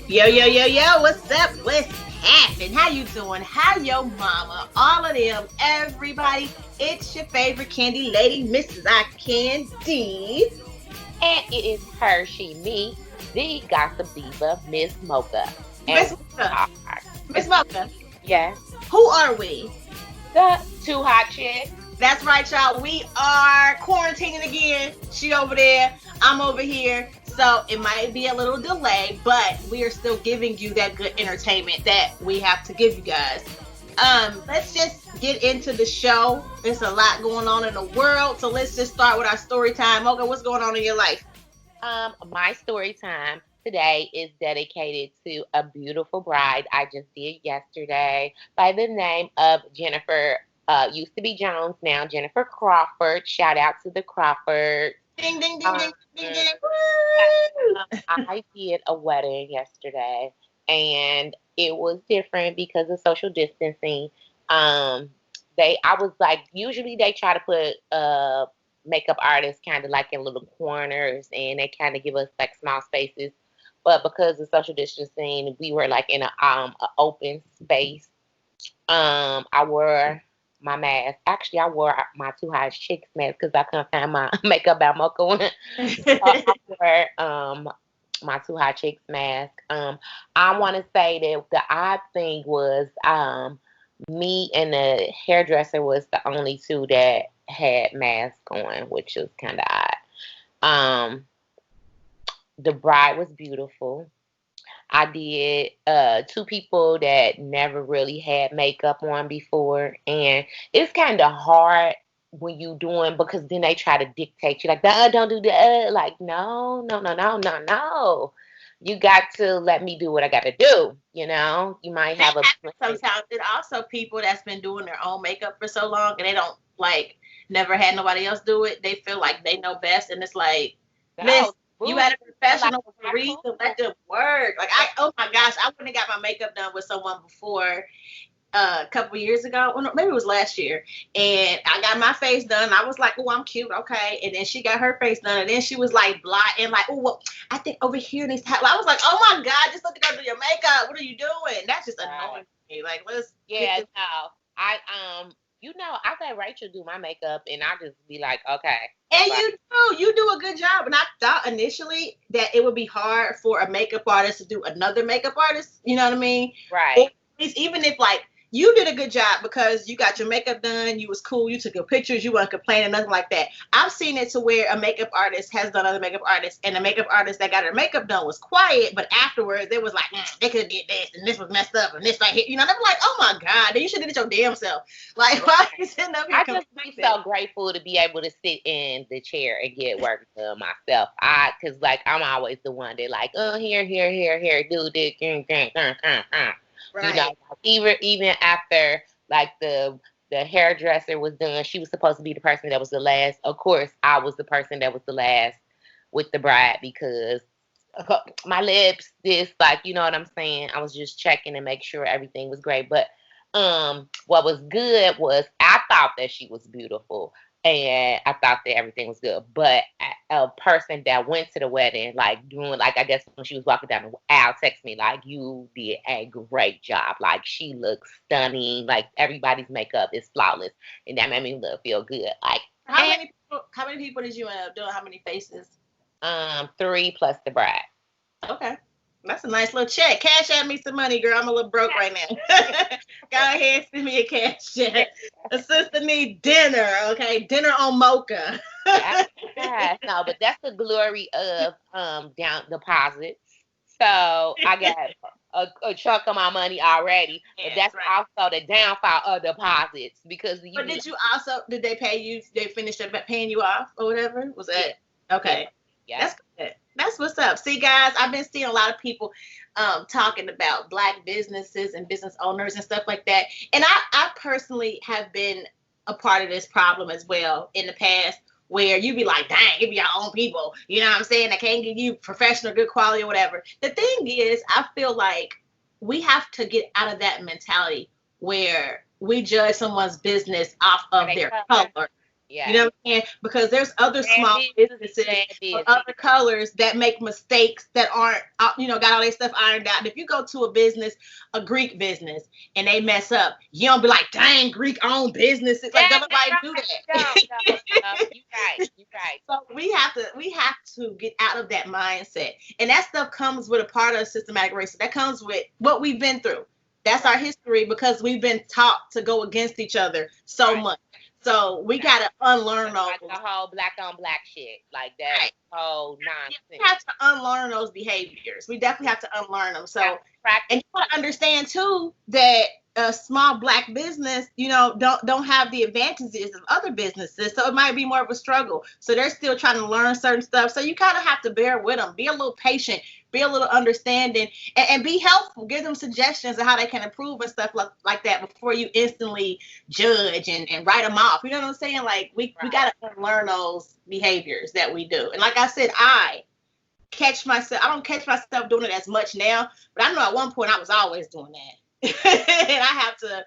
Yo, what's up? What's happening? How you doing? How your mama? All of them, everybody. It's your favorite candy lady, Mrs. I Candi. And it is her, she, me, the gossip diva, Miss Mocha. Miss Mocha. Miss Mocha. Yeah. Who are we? The two hot chicks. That's right, y'all. We are quarantining again. She over there. I'm over here. So it might be a little delay, but we are still giving you that good entertainment that we have to give you guys. Let's just get into the show. There's a lot going on in the world, so let's just start with our story time. Mocha, what's going on in your life? My story time today is dedicated to a beautiful bride I just did yesterday by the name of Jennifer. Used to be Jones, now Jennifer Crawford. Shout out to the Crawford. Ding, ding, ding, ding, ding, ding. I did a wedding yesterday, and it was different because of social distancing. I was like, usually they try to put makeup artists kind of like in little corners, and they kind of give us like small spaces. But because of social distancing, we were like in a open space. I wore my mask. Actually, I wore my Two Hot Chicks mask because I couldn't find my makeup by Mocha one. So I wore my Two Hot Chicks mask. I want to say that the odd thing was me and the hairdresser was the only two that had masks on, which was kind of odd. The bride was beautiful. I did two people that never really had makeup on before, and it's kind of hard when you doing because then they try to dictate you like, don't do that. Like, no. You got to let me do what I got to do. You know, you might have sometimes it also people that's been doing their own makeup for so long and they don't like never had nobody else do it. They feel like they know best, and it's like, listen. You had a professional for a reason. Let them work. Like oh my gosh, I wouldn't have got my makeup done with someone before a couple years ago. Well, no, maybe it was last year. And I got my face done. I was like, oh, I'm cute, okay. And then she got her face done, and then she was like and like, oh, well, I think over here needs to have. I was like, oh my God, just let me go do your makeup. What are you doing? That's just annoying me. Like, let's. Yeah, no, I let Rachel do my makeup, and I just be like, okay. And you do a good job. And I thought initially that it would be hard for a makeup artist to do another makeup artist. You know what I mean? Right. Or even if like you did a good job because you got your makeup done, you was cool, you took your pictures, you weren't complaining, nothing like that. I've seen it to where a makeup artist has done other makeup artists, and the makeup artist that got her makeup done was quiet, but afterwards it was like, they could get this, and this was messed up, and this right here. You know, they're like, oh my God, then you should have did it your damn self. Like, why are you sitting up here? I just be so grateful to be able to sit in the chair and get work done myself. Cause like I'm always the one that like, here, do this, Right. You know, even after like the hairdresser was done, she was supposed to be the person that was the last. Of course, I was the person that was the last with the bride because my lips, like, you know what I'm saying? I was just checking to make sure everything was great. But what was good was I thought that she was beautiful. And I thought that everything was good. But a person that went to the wedding, like doing, like, I guess when she was walking down the aisle, text me, like, you did a great job. Like, she looks stunning. Like, everybody's makeup is flawless. And that made me feel good. Like, how many people did you end up doing? How many faces? 3 plus the bride. Okay. That's a nice little check. Cash at me some money, girl. I'm a little broke right now. Go ahead, send me a cash check. A sister need dinner, okay? Dinner on Mocha. Yeah, no, but that's the glory of down deposits. So I got a chunk of my money already, but that's right. Also the downfall of deposits because. But did they pay you? They finished paying you off or whatever? Was that okay? Yeah. That's good. That's what's up. See, guys, I've been seeing a lot of people talking about Black businesses and business owners and stuff like that. And I personally have been a part of this problem as well in the past, where you be like, dang, it be your own people. You know what I'm saying? They can't give you professional, good quality or whatever. The thing is, I feel like we have to get out of that mentality where we judge someone's business off of their color. Yeah. You know what I'm saying? Because there's other small businesses or other colors that make mistakes that aren't, got all their stuff ironed out. And if you go to a business, a Greek business, and they mess up, you don't be like, dang, Greek-owned businesses. Like, nobody do that. No. You're right. So we have to get out of that mindset. And that stuff comes with a part of systematic racism. That comes with what we've been through. That's our history because we've been taught to go against each other so much. So we gotta unlearn those. Like the whole black on black shit, like that whole nonsense. We have to unlearn those behaviors. We definitely have to unlearn them. So, and you gotta understand too that a small Black business, don't have the advantages of other businesses. So it might be more of a struggle. So they're still trying to learn certain stuff. So you kind of have to bear with them. Be a little patient. Be a little understanding, and be helpful. Give them suggestions of how they can improve and stuff like that before you instantly judge and write them off. You know what I'm saying? Like we got to unlearn those behaviors that we do. And like I said, I don't catch myself doing it as much now, but I know at one point I was always doing that. And I have to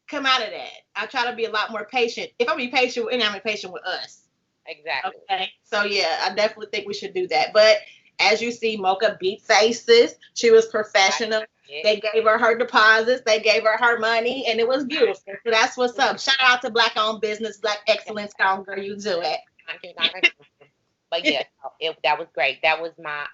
come out of that. I try to be a lot more patient. If I'm be patient with I'm patient with us. Exactly. Okay. So yeah, I definitely think we should do that. But as you see, Mocha beat faces. She was professional. They gave her deposits. They gave her money, and it was beautiful. So that's what's up. Shout out to Black-owned business, Black excellence. Girl, you do it. But yeah, that was great. That was my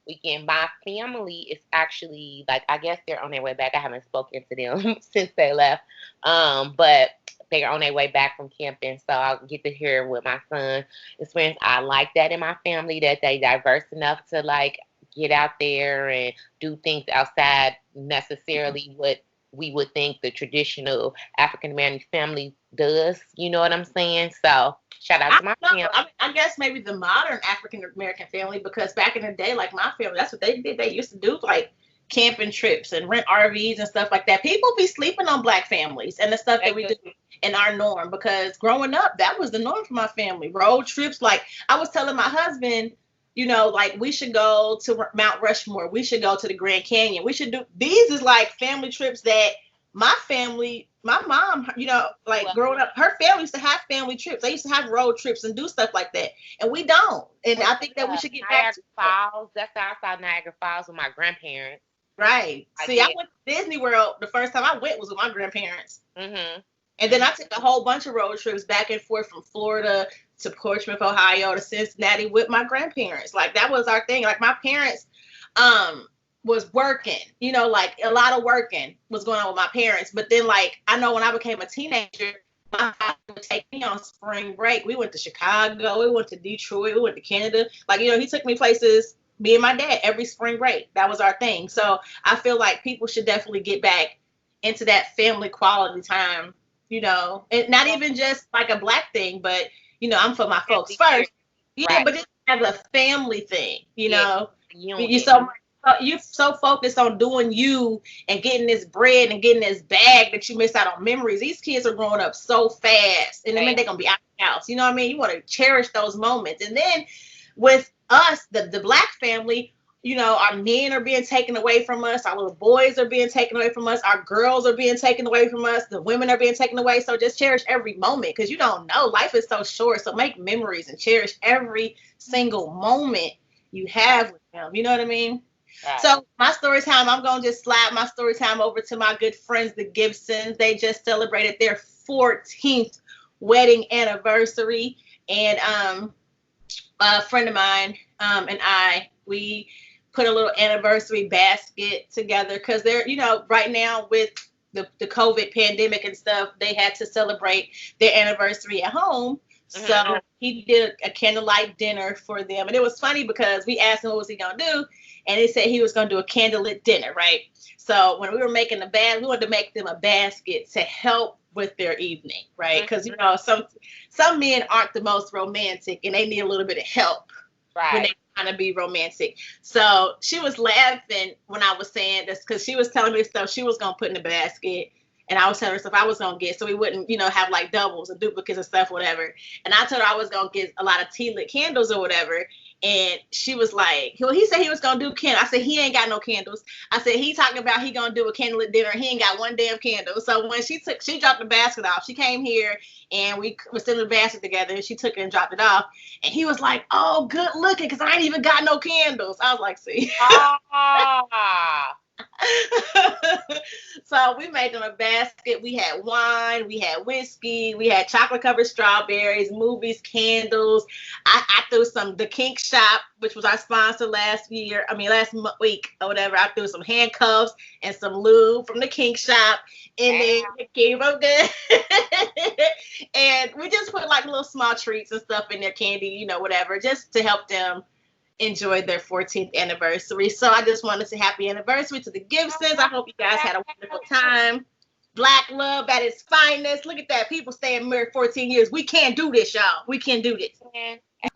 weekend. My family is actually, like, I guess they're on their way back. I haven't spoken to them since they left. But they're on their way back from camping, so I'll get to hear with my son experience. I like that in my family, that they diverse enough to like get out there and do things outside necessarily what we would think the traditional African American family does. You know what I'm saying? So shout out to my family. I guess maybe the modern African American family, because back in the day, like my family, that's what they did. They used to do like camping trips and rent RVs and stuff like that. People be sleeping on Black families and the stuff that we do in our norm, because growing up, that was the norm for my family. Road trips. Like I was telling my husband, like we should go to Mount Rushmore. We should go to the Grand Canyon. We should do, these is like family trips that my family, my mom, growing up, her family used to have family trips. They used to have road trips and do stuff like that. And we don't. And I think that we should get back to Falls. That's outside Niagara Falls with my grandparents. Right. See, I went to Disney World. The first time I went was with my grandparents. Mm-hmm. And then I took a whole bunch of road trips back and forth from Florida to Portsmouth, Ohio to Cincinnati with my grandparents. Like that was our thing. Like my parents was working, like a lot of working was going on with my parents. But then like I know when I became a teenager, my father would take me on spring break. We went to Chicago, we went to Detroit, we went to Canada. Like, he took me places, me and my dad, every spring break. That was our thing. So I feel like people should definitely get back into that family quality time, and not even just like a Black thing, but, I'm for my folks first. Yeah, but just as a family thing, you're so focused on doing you and getting this bread and getting this bag that you miss out on memories. These kids are growing up so fast, and then they're going to be out of the house. You know what I mean? You want to cherish those moments. And then with us, the Black family, our men are being taken away from us. Our little boys are being taken away from us. Our girls are being taken away from us. The women are being taken away. So just cherish every moment, because you don't know. Life is so short. So make memories and cherish every single moment you have with them. You know what I mean? Right. So my story time, I'm going to just slide my story time over to my good friends, the Gibsons. They just celebrated their 14th wedding anniversary. And a friend of mine and we put a little anniversary basket together, because they're, right now with the COVID pandemic and stuff, they had to celebrate their anniversary at home. Mm-hmm. So he did a candlelight dinner for them. And it was funny because we asked him what was he going to do. And he said he was going to do a candlelit dinner, right? So when we were making the we wanted to make them a basket to help with their evening, right? Because, some men aren't the most romantic and they need a little bit of help when they trying to be romantic. So she was laughing when I was saying this because she was telling me stuff she was gonna put in the basket. And I was telling her stuff I was gonna get, so we wouldn't, have like doubles or duplicates and stuff, whatever. And I told her I was gonna get a lot of tea lit candles or whatever. And she was like, well, he said he was gonna do candles. I said he ain't got no candles. I said he talking about he gonna do a candlelit dinner. He ain't got one damn candle. So when she dropped the basket off. She came here and we were still in the basket together. And she took it and dropped it off. And he was like, "Oh, good looking, cause I ain't even got no candles." I was like, "See." So we made them a basket. We had wine, we had whiskey, we had chocolate covered strawberries, movies, candles. I threw the Kink Shop, which was our sponsor last week or whatever. I threw some handcuffs and some lube from the Kink Shop, and then it came up good. And we just put like little small treats and stuff in their candy, whatever, just to help them enjoyed their 14th anniversary. So I just want to say happy anniversary to the Gibsons. I hope you guys had a wonderful time. Black love at its finest. Look at that. People staying married 14 years. We can't do this, y'all. We can do this.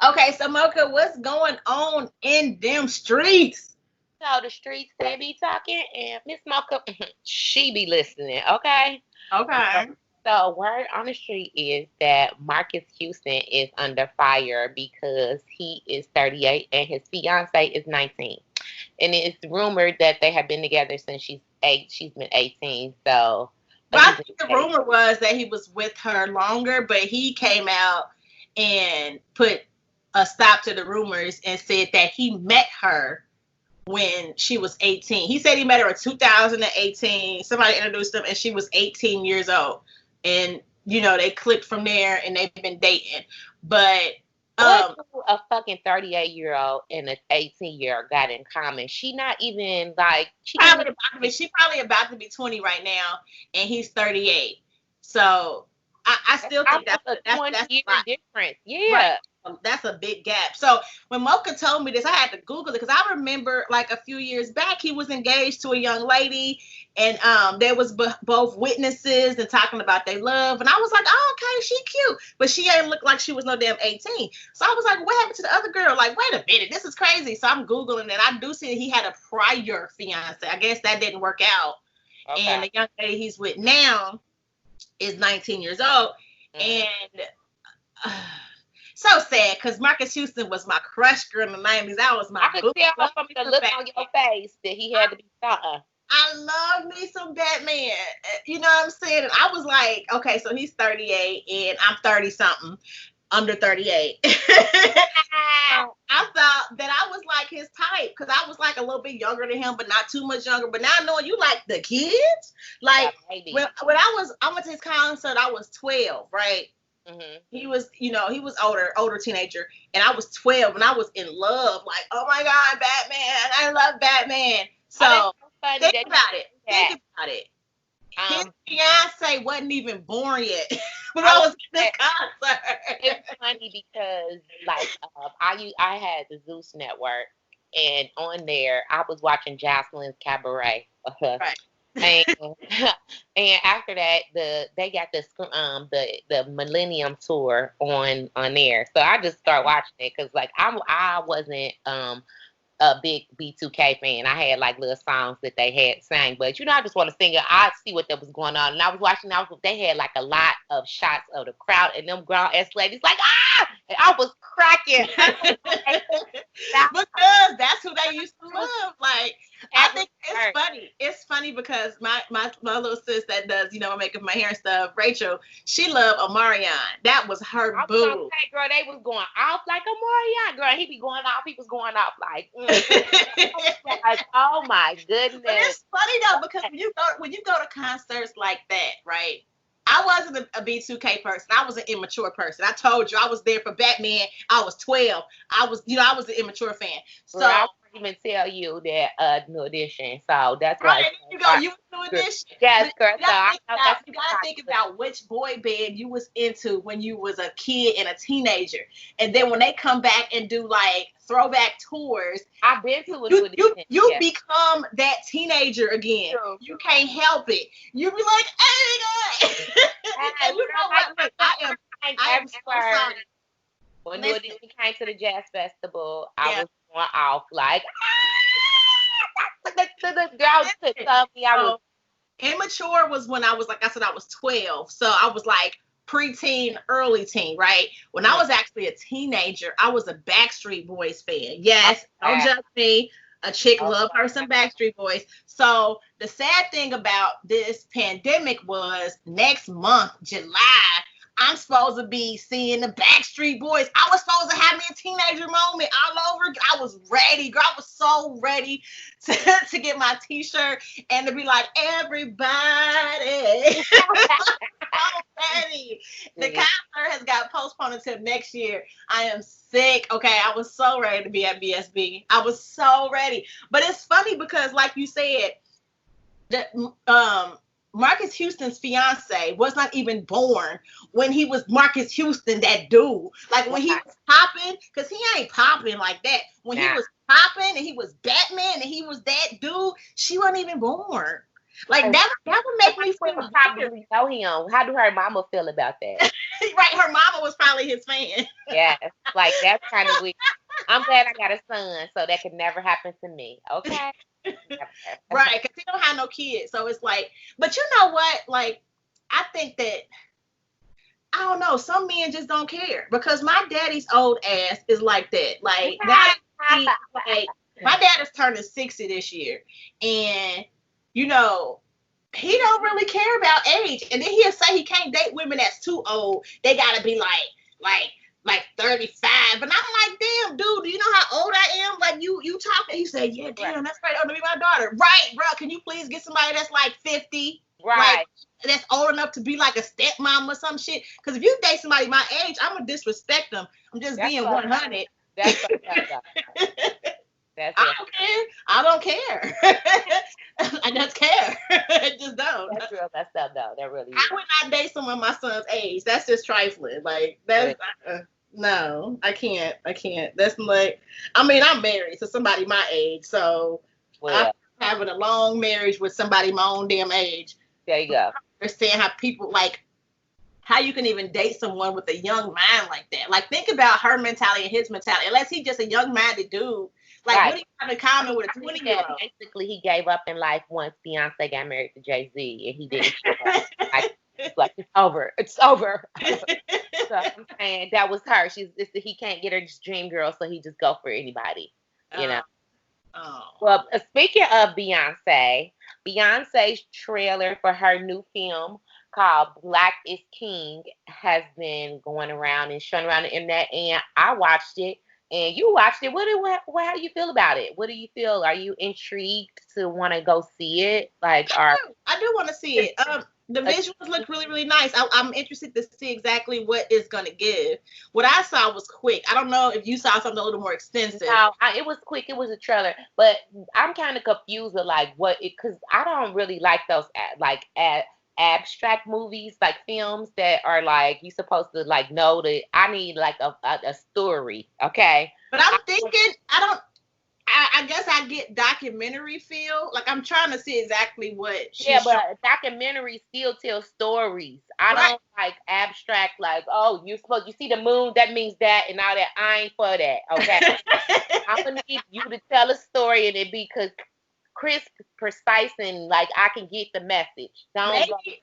Okay, so Mocha, what's going on in them streets? So the streets, they be talking, and Miss Mocha, she be listening, okay? Okay. So word on the street is that Marcus Houston is under fire because he is 38 and his fiance is 19. And it's rumored that they have been together since she's been 18. So I think the rumor was that he was with her longer, but he came out and put a stop to the rumors and said that he met her when she was 18. He said he met her in 2018. Somebody introduced him and she was 18 years old. And, they clicked from there and they've been dating. But what do a fucking 38-year-old and an 18-year-old got in common? She not even like she's probably about to be 20 right now, and he's 38. So I still think that's a 20-year difference. Yeah. Right. That's a big gap. So when Mocha told me this, I had to Google it because I remember like a few years back he was engaged to a young lady, and there was both witnesses and talking about their love, and I was like, oh, okay, she cute, but she ain't look like she was no damn 18. So I was like, what happened to the other girl? Like, wait a minute, this is crazy. So I'm Googling and I do see that he had a prior fiance. I guess that didn't work out. Okay. And the young lady he's with now is 19 years old. And so sad because Marcus Houston was my crush girl in the 90s. That was my I could tell from the look on your face that he had to be something. I love me some Batman. You know what I'm saying? And I was like, okay, so he's 38 and I'm 30 something, under 38. I thought that I was like his type because I was like a little bit younger than him, but not too much younger. But now knowing you like the kids, like when I went to his concert, I was 12, right? Mm-hmm. He was, he was older teenager, and I was 12, and I was in love. Like, oh my God, Batman! I love Batman. So think about it. His fiance wasn't even born yet when I was in this concert. It's funny because, like, I had the Zeus Network, and on there I was watching Jocelyn's Cabaret. Right. And after that, they got the Millennium Tour on there, so I just started watching it because like I wasn't a big B2K fan. I had like little songs that they had sang, but I just want to sing it. I see what that was going on, and I was watching. They had like a lot of shots of the crowd and them grown ass ladies like and I was cracking because that's who they used to love. Like I think it's funny. It's funny because my little sis that does makeup, my hair and stuff, Rachel, she loved Omarion. That was her boo. Girl, they was going off like Omarion. Girl, he be going off. He was going off like. Like, oh my goodness. But it's funny though because when you go to concerts like that, right? I wasn't a B2K person. I was an immature person. I told you I was there for Batman. I was 12. I was an immature fan. So well, I wouldn't even tell you that new edition. So that's why. You new edition. Yes, girl. You gotta think about which boy band you was into when you was a kid and a teenager, and then when they come back and do like throwback tours, I've been to a you become that teenager again. True. You can't help it. You be like, hey, and you know what? I am so sorry. When we came to the jazz festival, I was going off like, the girl told me I was. Immature was when I was, like I said, I was 12. So I was like preteen, early teen, right? When I was actually a teenager, I was a Backstreet Boys fan. Yes, don't judge me. A chick love her some Backstreet Boys. So the sad thing about this pandemic was next month, July, I'm supposed to be seeing the Backstreet Boys. I was supposed to have me a teenager moment all over. I was ready, girl. I was so ready to get my t-shirt and to be like, everybody. So ready. The concert has got postponed until next year. I am sick. Okay, I was so ready to be at BSB. I was so ready. But it's funny because, like you said, that Marcus Houston's fiance was not even born when he was Marcus Houston, that dude. Like when he was popping, because he ain't popping like that. When he was popping and he was Batman and he was that dude, she wasn't even born. Like that would make me feel probably know him. How do her mama feel about that? Right, her mama was probably his fan. Yeah, like that's kind of weird. I'm glad I got a son, so that could never happen to me. Okay. Right, because he don't have no kids, so it's like, but you know what? Like, I think that I don't know. Some men just don't care because my daddy's old ass is like that. Like like my dad is turning 60 this year, and you know, he don't really care about age. And then he'll say he can't date women that's too old. They gotta be like 35. And I'm like, damn, dude, do you know how old I am? Like you talking. He said, yeah, damn, that's right. Oh, to be my daughter. Right, bro. Can you please get somebody that's like 50? Right. Like, that's old enough to be like a stepmom or some shit. Because if you date somebody my age, I'm gonna disrespect them. I'm just being 100. That's I don't care. I just care. I just don't. That's real messed up, though. That really is. I would not date someone my son's age. That's just trifling. Like, that's, no, I can't. That's like, I mean, I'm married to somebody my age, so I'm having a long marriage with somebody my own damn age. There you go. Understand how people, like, how you can even date someone with a young mind like that. Like, think about her mentality and his mentality. Unless he's just a young-minded dude. Like, what do you have in common with a 20-year-old? Basically, he gave up in life once Beyonce got married to Jay-Z, and he didn't. Like, it's over. It's over. So I'm saying that was her. He can't get her dream girl, so he just go for anybody. You know. Oh. Well, speaking of Beyonce's trailer for her new film called Black is King has been going around and showing around the internet, and I watched it. And you watched it. How do you feel about it? What do you feel? Are you intrigued to want to go see it? Like, I do want to see it. The visuals look really, really nice. I'm interested to see exactly what it's going to give. What I saw was quick. I don't know if you saw something a little more extensive. No, it was quick. It was a trailer. But I'm kind of confused with, like, because I don't really like those, abstract movies, like films that are like you supposed to like know that I need like a story, okay? But I'm thinking I guess I get documentary feel. Like I'm trying to see exactly what but documentary still tell stories. I don't like abstract like, oh, you see the moon, that means that and all that. I ain't for that, okay? I'm gonna need you to tell a story and it be crisp, precise, and like I can get the message.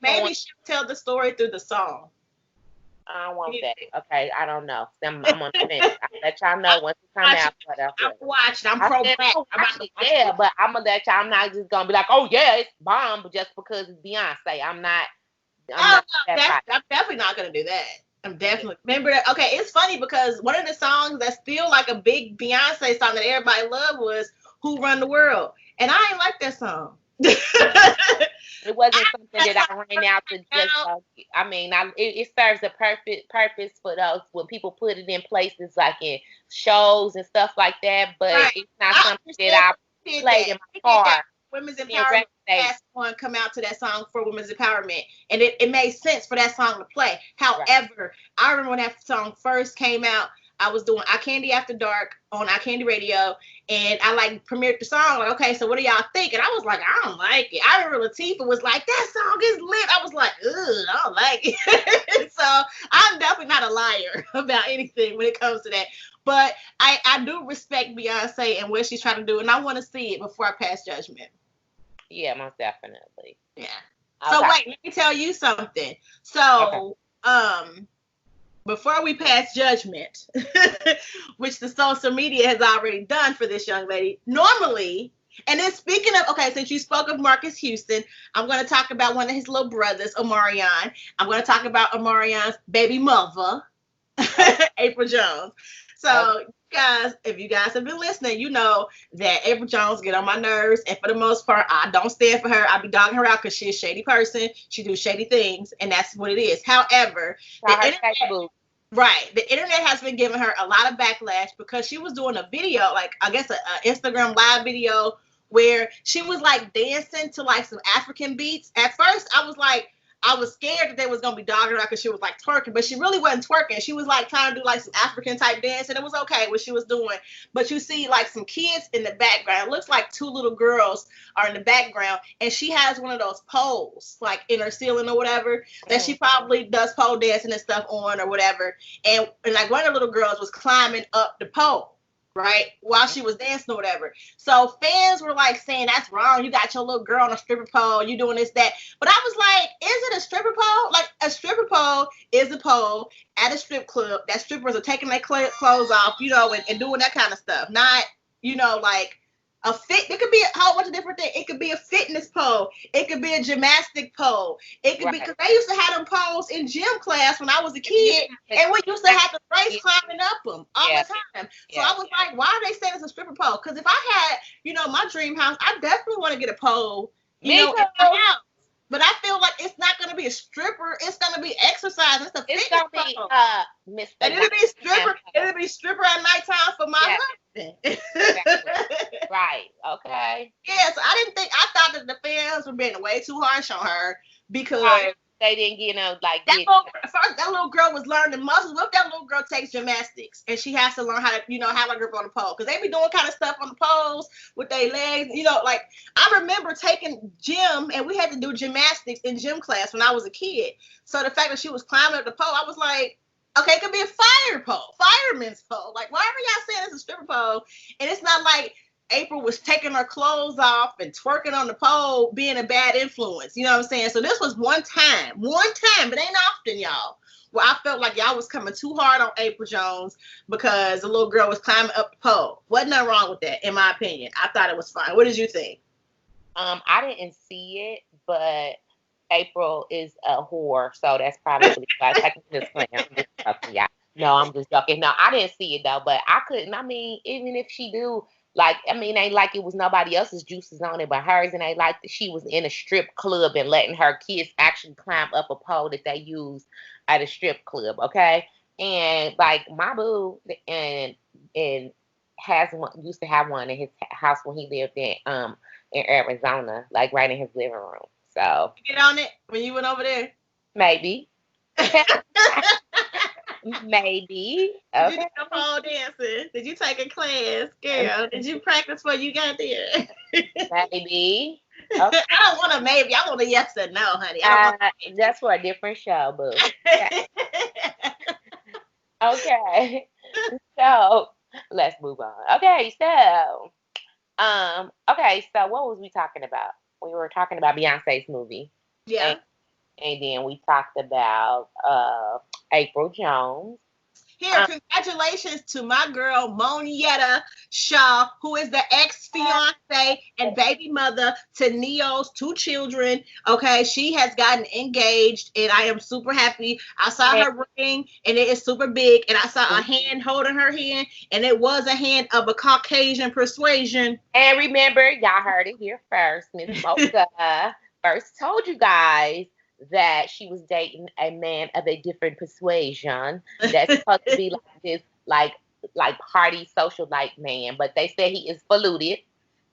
Maybe she'll tell the story through the song. I don't want that. Okay, I don't know. I'm on the fence. I'll let y'all know once it comes out. I'm watching. I'm pro-black. But I'm gonna let y'all. I'm not just gonna be like, oh yeah, it's bomb just because it's Beyonce. I'm definitely not gonna do that. I'm definitely remember that. Okay, it's funny because one of the songs that's still like a big Beyonce song that everybody loved was "Who Run the World," and I ain't like that song. It wasn't something that I ran out to just. It serves a purpose for those when people put it in places like in shows and stuff like that. But it's not something that I played in my car. Women's Empowerment last one come out to that song for Women's Empowerment, and it made sense for that song to play. However, I remember when that song first came out, I was doing Candi After Dark on Candi Radio, and I like premiered the song. Like, okay, so what do y'all think? And I was like, I don't like it. I remember Latifah was like, that song is lit. I was like, ugh, I don't like it. So I'm definitely not a liar about anything when it comes to that. But I do respect Beyonce and what she's trying to do, and I want to see it before I pass judgment. Yeah, most definitely. Yeah. Okay. So wait, let me tell you something. So, before we pass judgment, which the social media has already done for this young lady, normally, and then speaking of, okay, since you spoke of Marcus Houston, I'm going to talk about one of his little brothers, Omarion. I'm going to talk about Omarion's baby mother, April Jones. So, guys, if you guys have been listening, you know that April Jones get on my nerves, and for the most part, I don't stand for her. I be dogging her out because she's a shady person. She do shady things, and that's what it is. However, the internet has been giving her a lot of backlash because she was doing a video, like I guess a Instagram live video where she was like dancing to like some African beats. At first, I was scared that they was gonna be dogging her because she was like twerking, but she really wasn't twerking. She was like trying to do like some African type dance, and it was okay what she was doing. But you see like some kids in the background. It looks like two little girls are in the background, and she has one of those poles like in her ceiling or whatever that she probably does pole dancing and stuff on or whatever. And like one of the little girls was climbing up the pole, right, while she was dancing or whatever. So fans were like saying, that's wrong. You got your little girl on a stripper pole. You doing this, that. But I was like, is it a stripper pole? Like, a stripper pole is a pole at a strip club that strippers are taking their clothes off, you know, and doing that kind of stuff. Not, you know, like a fit. It could be a whole bunch of different things. It could be a fitness pole. It could be a gymnastic pole. It could be, because they used to have them poles in gym class when I was a kid, and we used to have the race climbing up them all the time. So I was like, why are they saying it's a stripper pole? Because if I had, you know, my dream house, I definitely want to get a pole, you know, in my house. But I feel like it's not going to be a stripper. It's going to be exercise. It's a fitness pole. And it'll be stripper at nighttime for my husband. Exactly. Right. Okay. Yeah, so I thought that the fans were being way too harsh on her because they didn't, you know, like that little girl was learning muscles. What if that little girl takes gymnastics and she has to learn how to, you know, how to grip on the pole? Because they be doing kind of stuff on the poles with their legs. You know, like I remember taking gym and we had to do gymnastics in gym class when I was a kid. So the fact that she was climbing up the pole, I was like, okay, it could be a fire pole, fireman's pole. Like, why are y'all saying it's a stripper pole? And it's not like April was taking her clothes off and twerking on the pole, being a bad influence. You know what I'm saying? So this was one time, but ain't often, y'all, where I felt like y'all was coming too hard on April Jones because the little girl was climbing up the pole. Wasn't nothing wrong with that, in my opinion. I thought it was fine. What did you think? I didn't see it, but April is a whore, so that's probably why I can just play. I'm just joking, yeah. No, I'm just joking. No, I didn't see it though, but I couldn't. I mean, even if she do, like, I mean, ain't like it was nobody else's juices on it but hers, and ain't like that she was in a strip club and letting her kids actually climb up a pole that they use at a strip club, okay? And like my boo and has one, used to have one in his house when he lived in Arizona, like right in his living room. So get on it when you went over there? Maybe. Maybe. Okay. Did you do pole dancing? Did you take a class, girl? Did you practice before you got there? Maybe. Okay. I don't want a maybe. I want a yes or no, honey. That's for a different show, boo. Okay. So let's move on. Okay, so what was we talking about? We were talking about Beyonce's movie. Yeah. And then we talked about April Jones. Here, congratulations to my girl, Monietta Shaw, who is the ex-fiance and baby mother to Neo's 2 children. Okay, she has gotten engaged, and I am super happy. I saw her ring, and it is super big, and I saw a hand holding her hand, and it was a hand of a Caucasian persuasion. And remember, y'all heard it here first. Miss Mocha first told you guys that she was dating a man of a different persuasion that's supposed to be like this, like party socialite man, but they said he is polluted,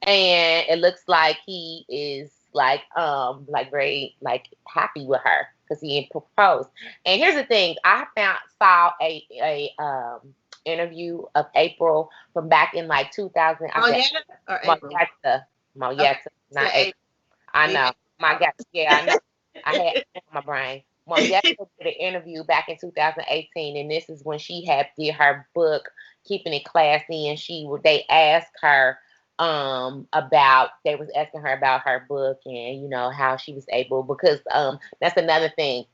and it looks like he is like very like happy with her because he proposed. And here's the thing: I saw a interview of April from back in like 2000. Oh yeah, or April? Moyetta, Okay. not April. I know. I know. I had my brain. Moyetta did an interview back in 2018, and this is when she did her book, Keeping It Classy, and they asked her they was asking her about her book and how she was able, because that's another thing.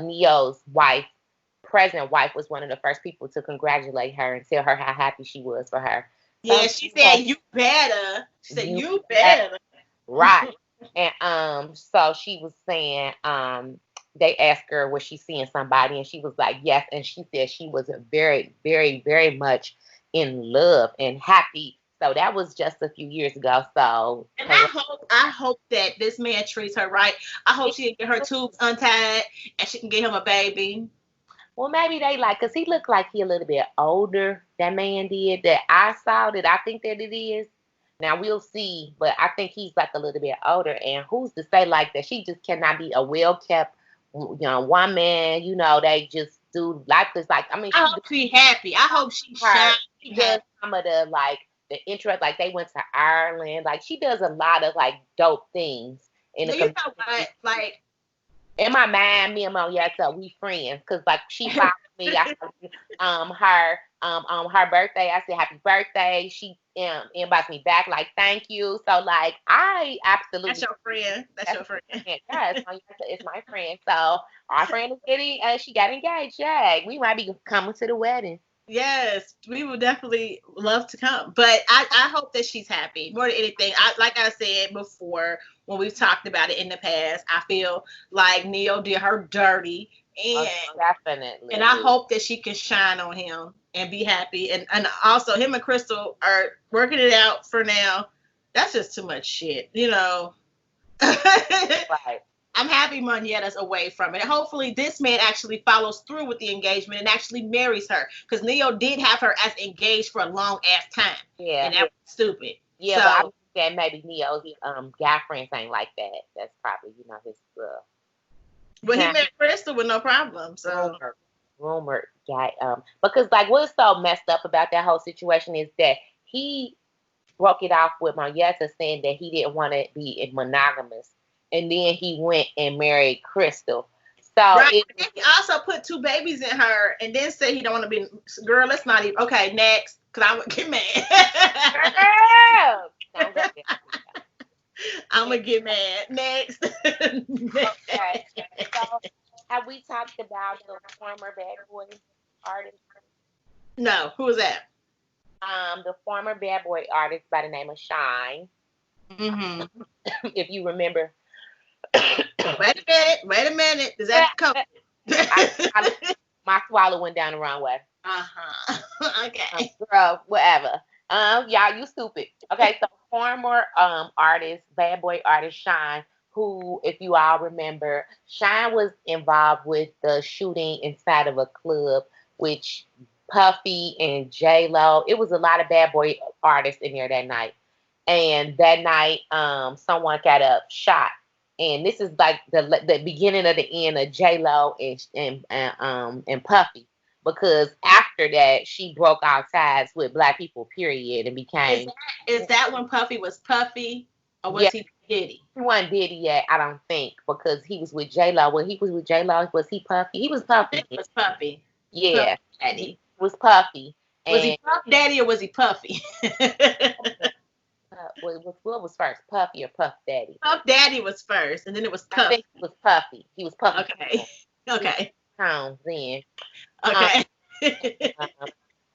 Neo's wife, present wife, was one of the first people to congratulate her and tell her how happy she was for her. Yeah, she said you better. She said you better. Right. And so she was saying, they asked her was she seeing somebody, and she was like yes, and she said she was very, very, very much in love and happy. So that was just a few years ago. So, and I hope that this man treats her right. I hope she can get her tubes untied and she can get him a baby. Well, maybe they because he looked like he a little bit older. That man did. That I saw that. I think that it is. Now we'll see, but I think he's like a little bit older. And who's to say like that? She just cannot be a well kept, woman. They just do like this. Like I hope she's happy. I hope she shines. She does some of the interest. Like they went to Ireland. Like she does a lot of dope things. You know what? Like. In my mind, me and Moyetta, we friends, cause she followed me. I her birthday, I said happy birthday. She inboxed me back thank you. So I absolutely. That's your friend. That's your friend. Yes, Moyetta is my friend. So our friend is getting. She got engaged. Yeah, we might be coming to the wedding. Yes, we would definitely love to come. But I hope that she's happy more than anything. Like I said before, when we've talked about it in the past, I feel like Neo did her dirty. And definitely. And I hope that she can shine on him and be happy. And also him and Crystal are working it out for now. That's just too much shit, Right. I'm happy Moyetta's away from it. And hopefully this man actually follows through with the engagement and actually marries her. Because Neo did have her as engaged for a long ass time. Yeah. And that was stupid. Yeah, so, but I think that maybe Neo's guy friends ain't like that. That's probably, his But he met Crystal with no problem. So rumored guy. Because what's so messed up about that whole situation is that he broke it off with Moyetta saying that he didn't want to be monogamous. And then he went and married Crystal. So right. He also put 2 babies in her and then said he don't want to be. Girl, let's not even. Okay, next. Because I would get mad. I'm going to get mad. Next. Okay. So have we talked about the former Bad Boy artist? No. Who was that? The former Bad Boy artist by the name of Shine. Mm-hmm. If you remember. Wait a minute. Is that my swallow went down the wrong way. Okay. Girl, whatever. Y'all, you stupid. Okay, so former artist, Bad Boy artist Shine, who, if you all remember, Shine was involved with the shooting inside of a club, which Puffy and J-Lo, it was a lot of Bad Boy artists in there that night. And that night, someone got shot. And this is the beginning of the end of J-Lo and Puffy, because after that she broke out ties with Black people, period, and became. Is that when Puffy was Puffy, or was he Diddy? He wasn't Diddy yet, I don't think, because he was with J-Lo. When he was with J-Lo, was he Puffy? He was Puffy. He was Puffy. Yeah, Puff Daddy. He was Puffy. Was he Puff Daddy or was he Puffy? What was first, Puffy or Puff Daddy? Puff Daddy was first, and then it was Puffy. I think it was Puffy. He was Puffy. Okay. Then. Okay.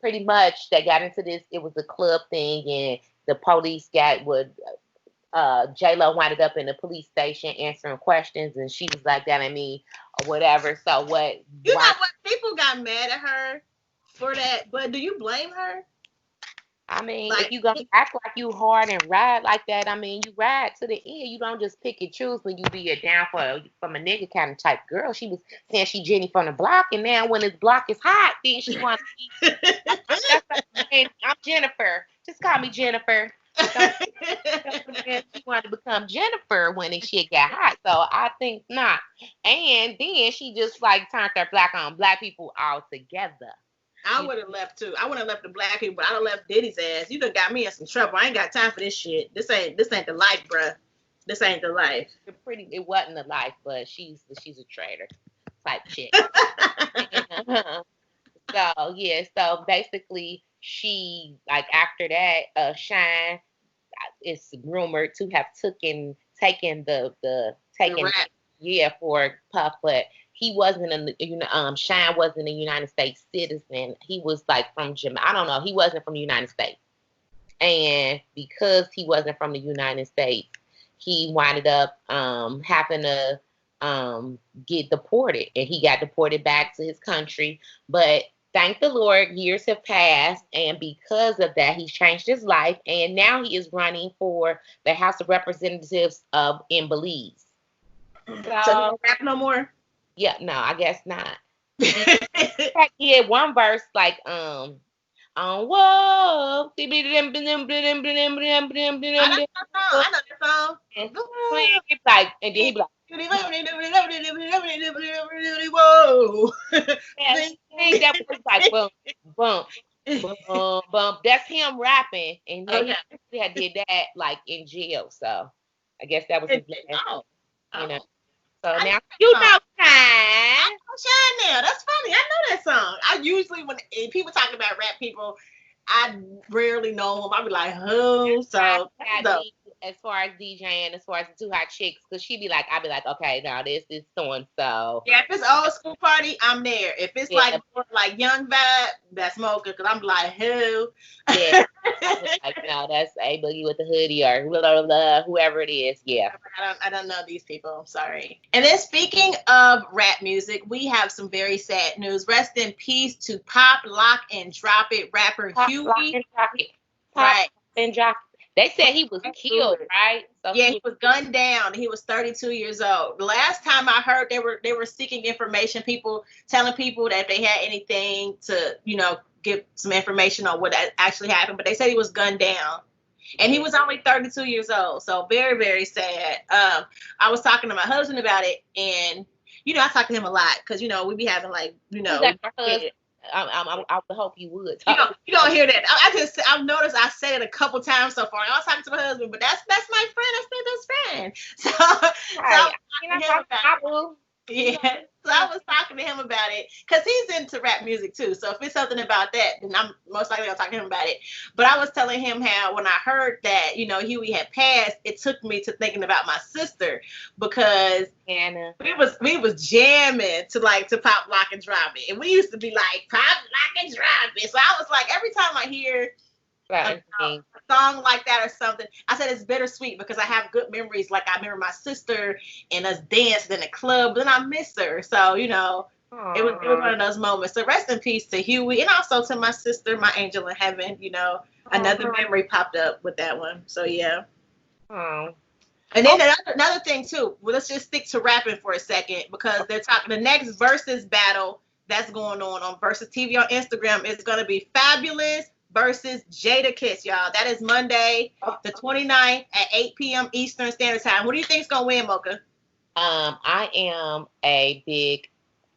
Pretty much, they got into this. It was a club thing, and the police J-Lo winded up in the police station answering questions, and she was like, "That ain't me," or whatever. So what? You know what? People got mad at her for that, but do you blame her? I mean, if you gonna act like you hard and ride like that, I mean, you ride to the end. You don't just pick and choose when you be a down from a nigga kind of type girl. She was saying she Jenny from the block, and now when this block is hot, then she wants to be. I'm Jennifer. Just call me Jennifer. She wanted to become Jennifer when the shit got hot. So I think not. And then she just turned her black on Black people all together. I would have left too. I wouldn't have left the black people, but I'd have left Diddy's ass. You done got me in some trouble. I ain't got time for this shit. This ain't the life, bruh. This ain't the life. It wasn't the life, but she's a traitor type chick. So basically she, like, after that, Shine is rumored to have taken for Puff, but he wasn't Shine wasn't a United States citizen. He was like from Jamaica. I don't know. He wasn't from the United States. And because he wasn't from the United States, he winded up having to get deported, and he got deported back to his country. But thank the Lord, years have passed, and because of that, he's changed his life, and now he is running for the House of Representatives in Belize. So he don't rap no more? Yeah, no, I guess not. He had one verse like whoa. I know that song. And then he be like, whoa. That was like bump. That's him rapping, and he had did that like in jail. So I guess that was his last. You know. So now you know Shine. Shine now. That's funny. I know that song. I usually, when people talk about rap people, I rarely know them. I be like, who? So as far as DJing, as far as the Too Hot Chicks, because I be like, okay, now this is so and so. Yeah, if it's old school party, I'm there. If it's like more like young vibe, that's Mocha, because I'm like, who? Yeah. Like, no, that's A Boogie with the hoodie or blah, blah, blah, whoever it is. Yeah. I don't know these people. I'm sorry. And then speaking of rap music, we have some very sad news. Rest in peace to Pop, Lock, and Drop It rapper Huey. Lock and Drop It. Pop, and Drop It. They said he was killed, right? So yeah, he was gunned down. He was 32 years old. The last time I heard, they were seeking information. People telling people that if they had anything to, give some information on what actually happened. But they said he was gunned down, and he was only 32 years old. So very, very sad. I was talking to my husband about it, and I talk to him a lot because we be having like I would hope you would. You don't hear that. I've noticed I said it a couple times so far. I was talking to my husband, but that's my friend. That's my best friend. So I was talking to him about it because he's into rap music too. So if it's something about that, then I'm most likely gonna talk to him about it. But I was telling him how when I heard that Huey had passed, it took me to thinking about my sister because we was jamming to Pop, Lock, and Drop It, and we used to be like Pop, Lock, and Drop It. So I was like, every time I hear a song like that or something, I said it's bittersweet because I have good memories. Like I remember my sister and us dancing in the club, then I miss her. So it was one of those moments. So rest in peace to Huey, and also to my sister, my angel in heaven. Another memory popped up with that one. So yeah. And then another thing too. Well, let's just stick to rapping for a second because they're talking the next versus battle that's going on Versus TV on Instagram is going to be Fabulous versus Jadakiss, y'all. That is Monday, the 29th at 8 p.m. Eastern Standard Time. What do you think is going to win, Mocha? I am a big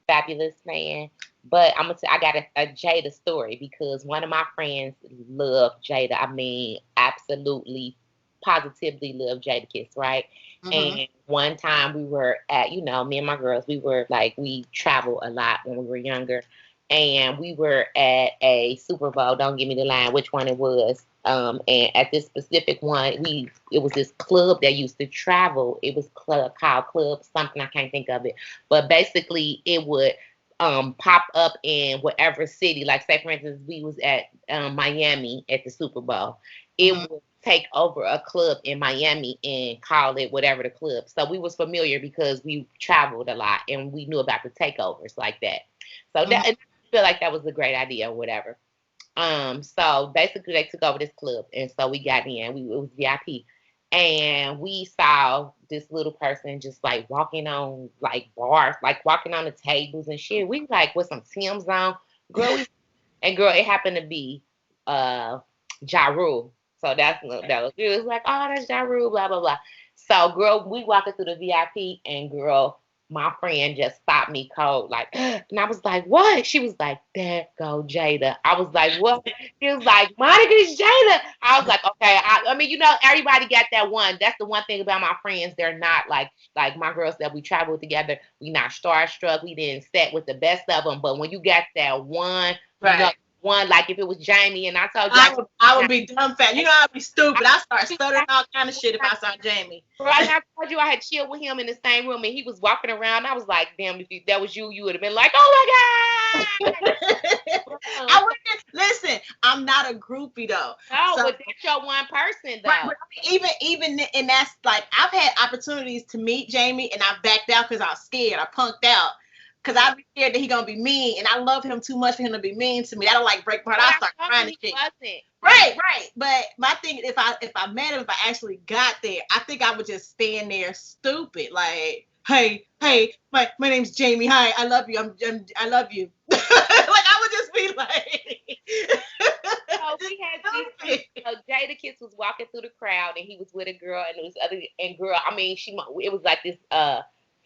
Fabulous fan, but I'm gonna say I got a Jada story because one of my friends loved Jada. I mean, absolutely, positively loved Jadakiss, right? Mm-hmm. And one time we were at, me and my girls, we travel a lot when we were younger. And we were at a Super Bowl. Don't give me the line which one it was. And at this specific one, it was this club that used to travel. It was called Club something. I can't think of it. But basically, it would pop up in whatever city. Like, say, for instance, we was at Miami at the Super Bowl. It would take over a club in Miami and call it whatever the club. So we was familiar because we traveled a lot and we knew about the takeovers like that. So that I feel like that was a great idea or whatever. So basically they took over this club, and so we got in. It was VIP, and we saw this little person just like walking on like bars, like walking on the tables and shit. We like with some Tim's on, girl. It happened to be Ja Rule. So that was it was like, oh, that's Ja Rule, blah blah blah. So girl, we walking through the VIP, and girl, my friend just stopped me cold, like, and I was like, what? She was like, there go Jada. I was like, what? She was like, Monica's Jada. I was like, okay. I mean, everybody got that one. That's the one thing about my friends. They're not like my girls that we travel together. We not starstruck. We didn't set with the best of them. But when you got that one, right. one, like if it was Jamie and I told you, I would be dumbfounded. I'd be stupid. I start stuttering all kind of shit if I saw Jamie. Right, I told you I had chilled with him in the same room and he was walking around. I was like, damn, if that was you, you would have been like, oh my God. I wouldn't listen. I'm not a groupie though. No, but that's your one person though. Right, even and that's like I've had opportunities to meet Jamie and I backed out because I was scared. I punked out. Cause I be scared that he gonna be mean, and I love him too much for him to be mean to me. That'll like break my heart. I start crying and shit. Right. But my thing, if I met him, if I actually got there, I think I would just stand there stupid, like, hey, my name's Jamie. Hi, I love you. I love you. Like I would just be like. So we had this. Jada Kiss was walking through the crowd, and he was with a girl, and it was girl. I mean, it was like this.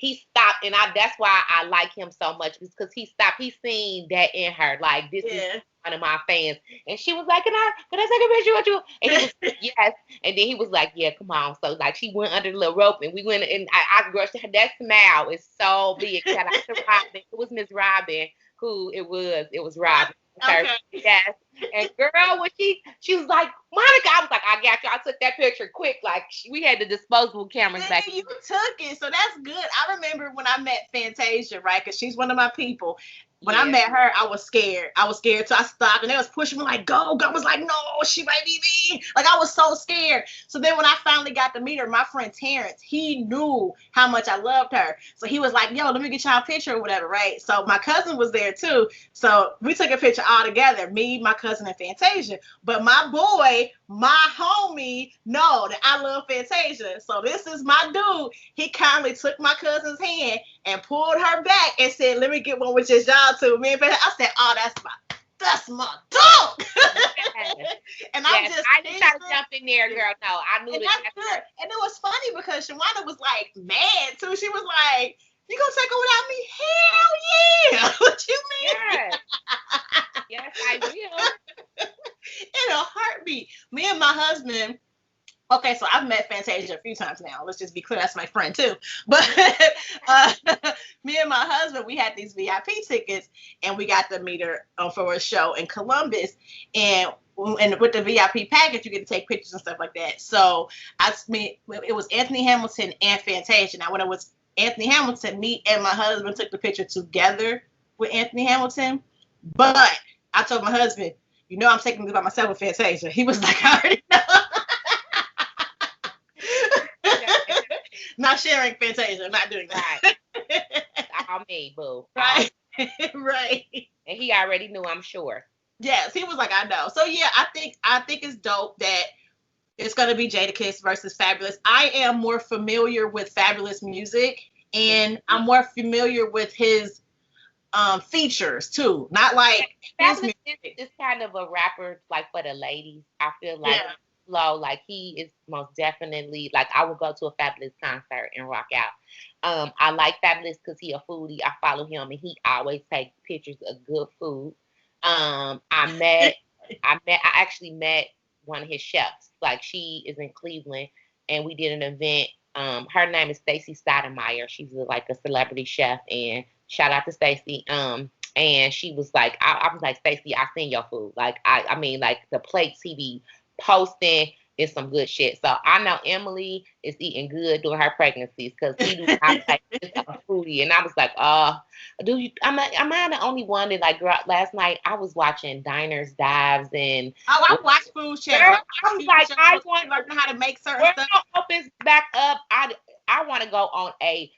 He stopped, and that's why I like him so much, because he stopped. He seen that in her, like this is one of my fans, and she was like, "Can I take a picture with you?" And he was like, yes, and then he was like, "Yeah, come on." So like she went under the little rope, and we went, and I girl, that smile is so big. Shout out to Robin. It was Miss Robin who it was. It was Robin. Okay. Yes. And girl, when she was like, Monica, I was like, I got you. I took that picture quick. Like we had the disposable cameras back. You took it, so that's good. I remember when I met Fantasia, right? Because she's one of my people. When I met her, I was scared. So I stopped, and they was pushing me like, go. I was like, no, she might be me. Like I was so scared. So then when I finally got to meet her, my friend Terrence, he knew how much I loved her. So he was like, yo, let me get y'all a picture or whatever, right? So my cousin was there too. So we took a picture all together, me, my cousin, and Fantasia. But my boy, my homie, know that I love Fantasia. So this is my dude. He kindly took my cousin's hand and pulled her back and said, let me get one with just y'all two. Me and I said, oh, that's my dog. And I just tried to jump in there, girl. No, I knew that. Good. And it was funny because Shawana was like mad too. She was like, you gonna take her without me? Hell yeah. What you mean? Yes, I will. In a heartbeat. Me and my husband. Okay, so I've met Fantasia a few times now. Let's just be clear, that's my friend too. But me and my husband, we had these VIP tickets, and we got to meet her for a show in Columbus. And with the VIP package, you get to take pictures and stuff like that. So it was Anthony Hamilton and Fantasia. Now, when it was Anthony Hamilton, me and my husband took the picture together with Anthony Hamilton. But I told my husband, I'm taking this by myself with Fantasia. He was like, I already know. Not sharing Fantasia. I'm not doing that. All me, boo. Right. Right. And he already knew, I'm sure. Yes, he was like, I know. So yeah, I think it's dope that it's gonna be Jadakiss versus Fabulous. I am more familiar with Fabulous music, and I'm more familiar with his features too. Not like Fabulous is kind of a rapper like for the ladies. I feel like Low, like he is most definitely like I would go to a Fabulous concert and rock out. I like Fabulous because he a foodie. I follow him and he always takes pictures of good food. I actually met one of his chefs. Like she is in Cleveland and we did an event. Her name is Stacy Stoudemire. She's like a celebrity chef, and shout out to Stacy. And she was like, I was like, Stacy, I seen your food. Like I mean like the plates he be posting is some good shit. So I know Emily is eating good during her pregnancies because he do not like a foodie. And I was like, am I the only one that like last night I was watching Diners, Dives, and I watched Food Channel. I was like, I want to learn how to make certain stuff. Opens back up. I want to go on a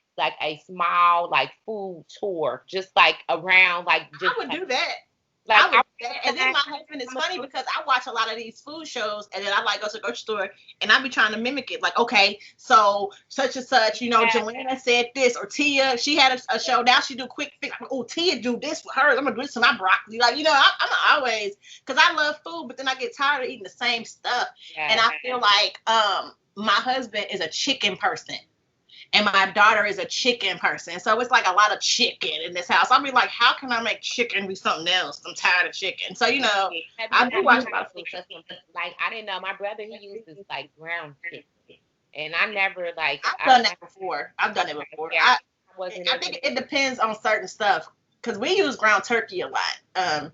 small like food tour, just like around like. Just, I would do that. Like, and then my husband is funny because I watch a lot of these food shows, and then I like go to the grocery store and I be trying to mimic it. Like, okay, so such and such, Joanna said this, or Tia, she had a show. Now she do quick fix. Like, oh, Tia do this for her. I'm gonna do this to my broccoli. Like, I'm always, because I love food, but then I get tired of eating the same stuff. And I feel like my husband is a chicken person. And my daughter is a chicken person. So it's like a lot of chicken in this house. I'll be like, how can I make chicken be something else? I'm tired of chicken. So, I do watch a lot of food. Like, I didn't know. My brother, he uses like ground chicken. And I never like. I've done that before. Yeah, I think it depends on certain stuff. Because we use ground turkey a lot.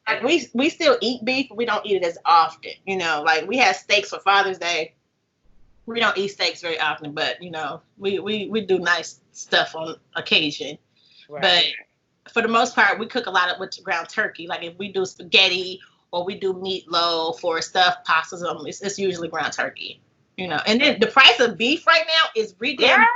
Like we still eat beef, but we don't eat it as often. Like we had steaks for Father's Day. We don't eat steaks very often, but we do nice stuff on occasion. Right. But for the most part, we cook a lot with ground turkey. Like if we do spaghetti or we do meatloaf or stuffed pastas, it's usually ground turkey. And then the price of beef right now is ridiculous.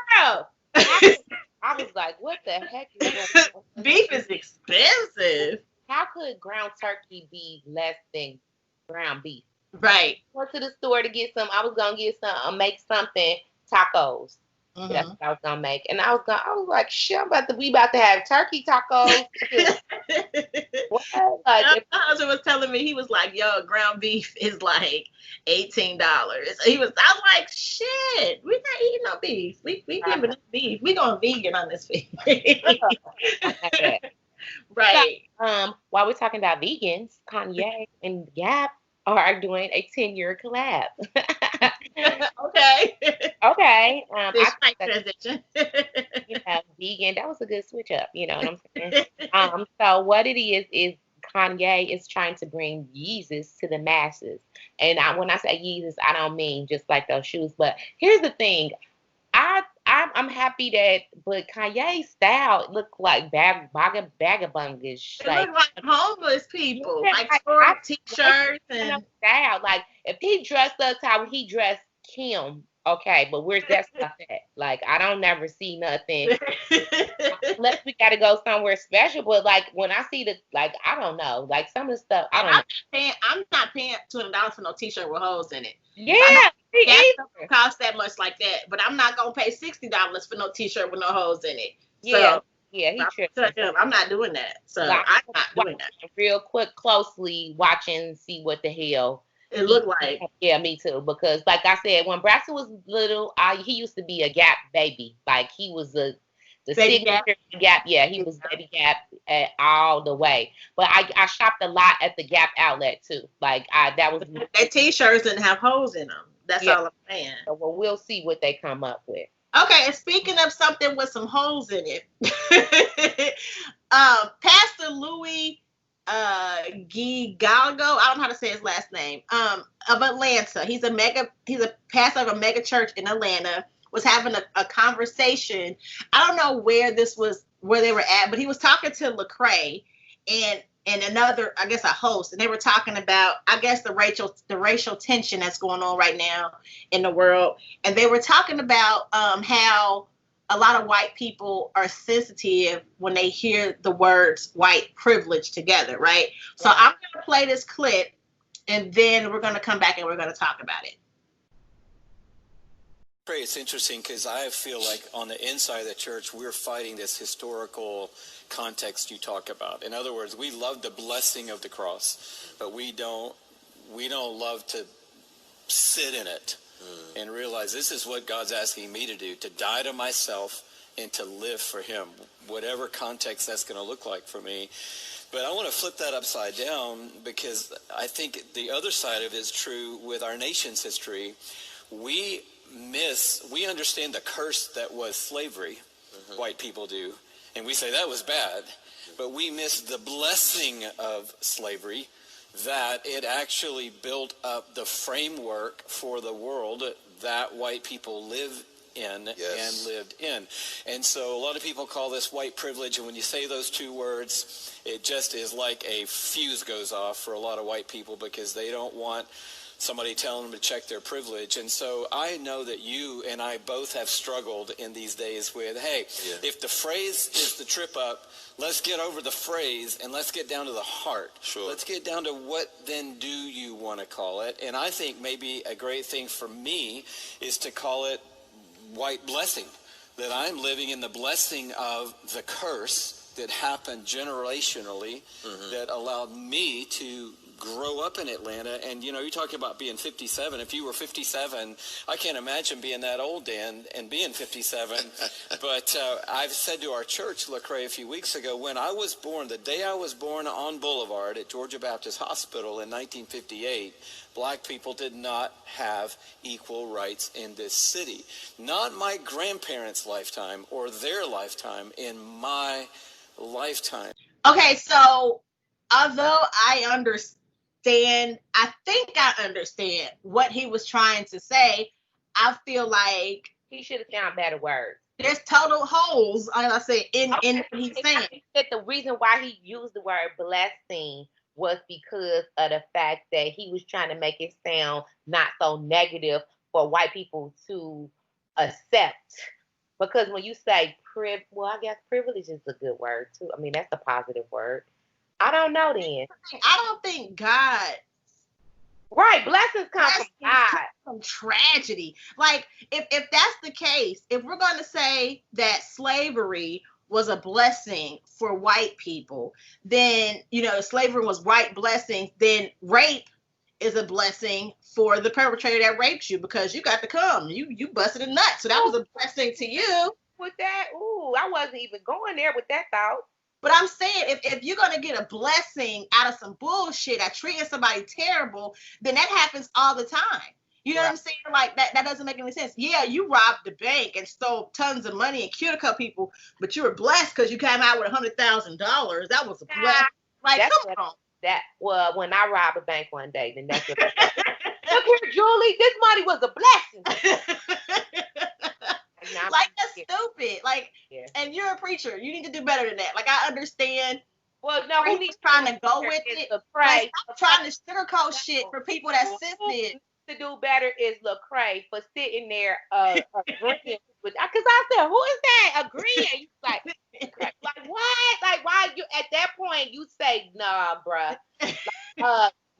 I was like, what the heck is going on? Beef is expensive. How could ground turkey be less than ground beef? Right. I went to the store to get some. I was gonna get some, make something tacos. Mm-hmm. That's what I was gonna make, and I was like, shit, we about to have turkey tacos. What? Like, my husband was telling me, he was like, yo, ground beef is like $18. I was like, shit, we're not eating no beef. We giving us beef. We going vegan on this beef. Right. So, while we're talking about vegans, Kanye and Gap are doing a 10-year collab. Okay. Transition. Vegan. That was a good switch up. You know what I'm saying? So what it is Kanye is trying to bring Yeezys to the masses. And when I say Yeezys, I don't mean just like those shoes. But here's the thing. I'm happy but Kanye's style looked like vagabondish. It looked like homeless people, like t-shirts and style. Like if he dressed us how he dressed Kim, okay, but where's that stuff at? Like I don't never see nothing unless we got to go somewhere special. But like when I see I don't know, like some of the stuff I don't know. I'm not paying $200 for no t-shirt with holes in it. Yeah. That doesn't cost that much like that, but I'm not gonna pay $60 for no t-shirt with no holes in it. Yeah, he tripped. I'm not doing that. So I'm not doing that. Real quick, closely watching, see what the hell it looked like. Yeah, me too. Because like I said, when Braxton was little, he used to be a Gap baby. Like he was the signature Gap. Yeah, he was baby Gap all the way. But I shopped a lot at the Gap outlet too. Like that was their t-shirts didn't have holes in them. That's all I'm saying. So, we'll see what they come up with. Okay, and speaking of something with some holes in it, Pastor Louie Giglio, I don't know how to say his last name, of Atlanta. He's a pastor of a mega church in Atlanta, was having a conversation. I don't know where they were at, but he was talking to Lecrae and another, I guess, a host, and they were talking about, I guess, the racial tension that's going on right now in the world, and they were talking about how a lot of white people are sensitive when they hear the words white privilege together, right? So I'm going to play this clip, and then we're going to come back and we're going to talk about it. It's interesting because I feel like on the inside of the church, we're fighting this historical context you talk about. In other words, we love the blessing of the cross, but we don't love to sit in it and realize this is what God's asking me to do, to die to myself and to live for him, whatever context that's going to look like for me. But I want to flip that upside down because I think the other side of it is true with our nation's history. We understand the curse that was slavery, white people do, and we say that was bad, but we miss the blessing of slavery, that it actually built up the framework for the world that white people live in and lived in. And so a lot of people call this white privilege, and when you say those two words, it just is like a fuse goes off for a lot of white people because they don't want somebody telling them to check their privilege. And so I know that you and I both have struggled in these days with, hey, if the phrase is the trip up, let's get over the phrase and let's get down to the heart. Sure. Let's get down to what then do you want to call it. And I think maybe a great thing for me is to call it white blessing, that I'm living in the blessing of the curse that happened generationally that allowed me to grow up in Atlanta, and you're talking about being 57. If you were 57, I can't imagine being that old, Dan, and being 57. But I've said to our church, Lecrae, a few weeks ago, when I was born, the day I was born on Boulevard at Georgia Baptist Hospital in 1958, black people did not have equal rights in this city. Not my grandparents' lifetime or their lifetime, in my lifetime. Okay, so although I think I understand what he was trying to say, I feel like he should have found better words. There's total holes, like I said, in what he's saying. I think that the reason why he used the word blessing was because of the fact that he was trying to make it sound not so negative for white people to accept. Because when you say I guess privilege is a good word too. I mean, that's a positive word. I don't know then. I don't think God. Right, blessings come from God. From tragedy. Like, if that's the case, if we're going to say that slavery was a blessing for white people, then, slavery was white blessings, then rape is a blessing for the perpetrator that raped you, because you got to come. You busted a nut. So that was a blessing to you. With that, I wasn't even going there with that thought. But I'm saying, if you're going to get a blessing out of some bullshit, at treating somebody terrible, then that happens all the time. You know what I'm saying? Like, that doesn't make any sense. Yeah, you robbed the bank and stole tons of money and killed a couple people, but you were blessed because you came out with $100,000. That was a blessing. Like, come on. When I robbed a bank one day, then that's what look here, Julie, this money was a blessing. Like, that's stupid. Like, and you're a preacher. You need to do better than that. Like, I understand. Well, no, who needs trying to go with it? Like, stop trying to sugarcoat shit for people that's sensitive. To do better is Lecrae for sitting there agreeing with. Because I said, who is that agreeing? Like what? Like, why you at that point you say, nah, bruh.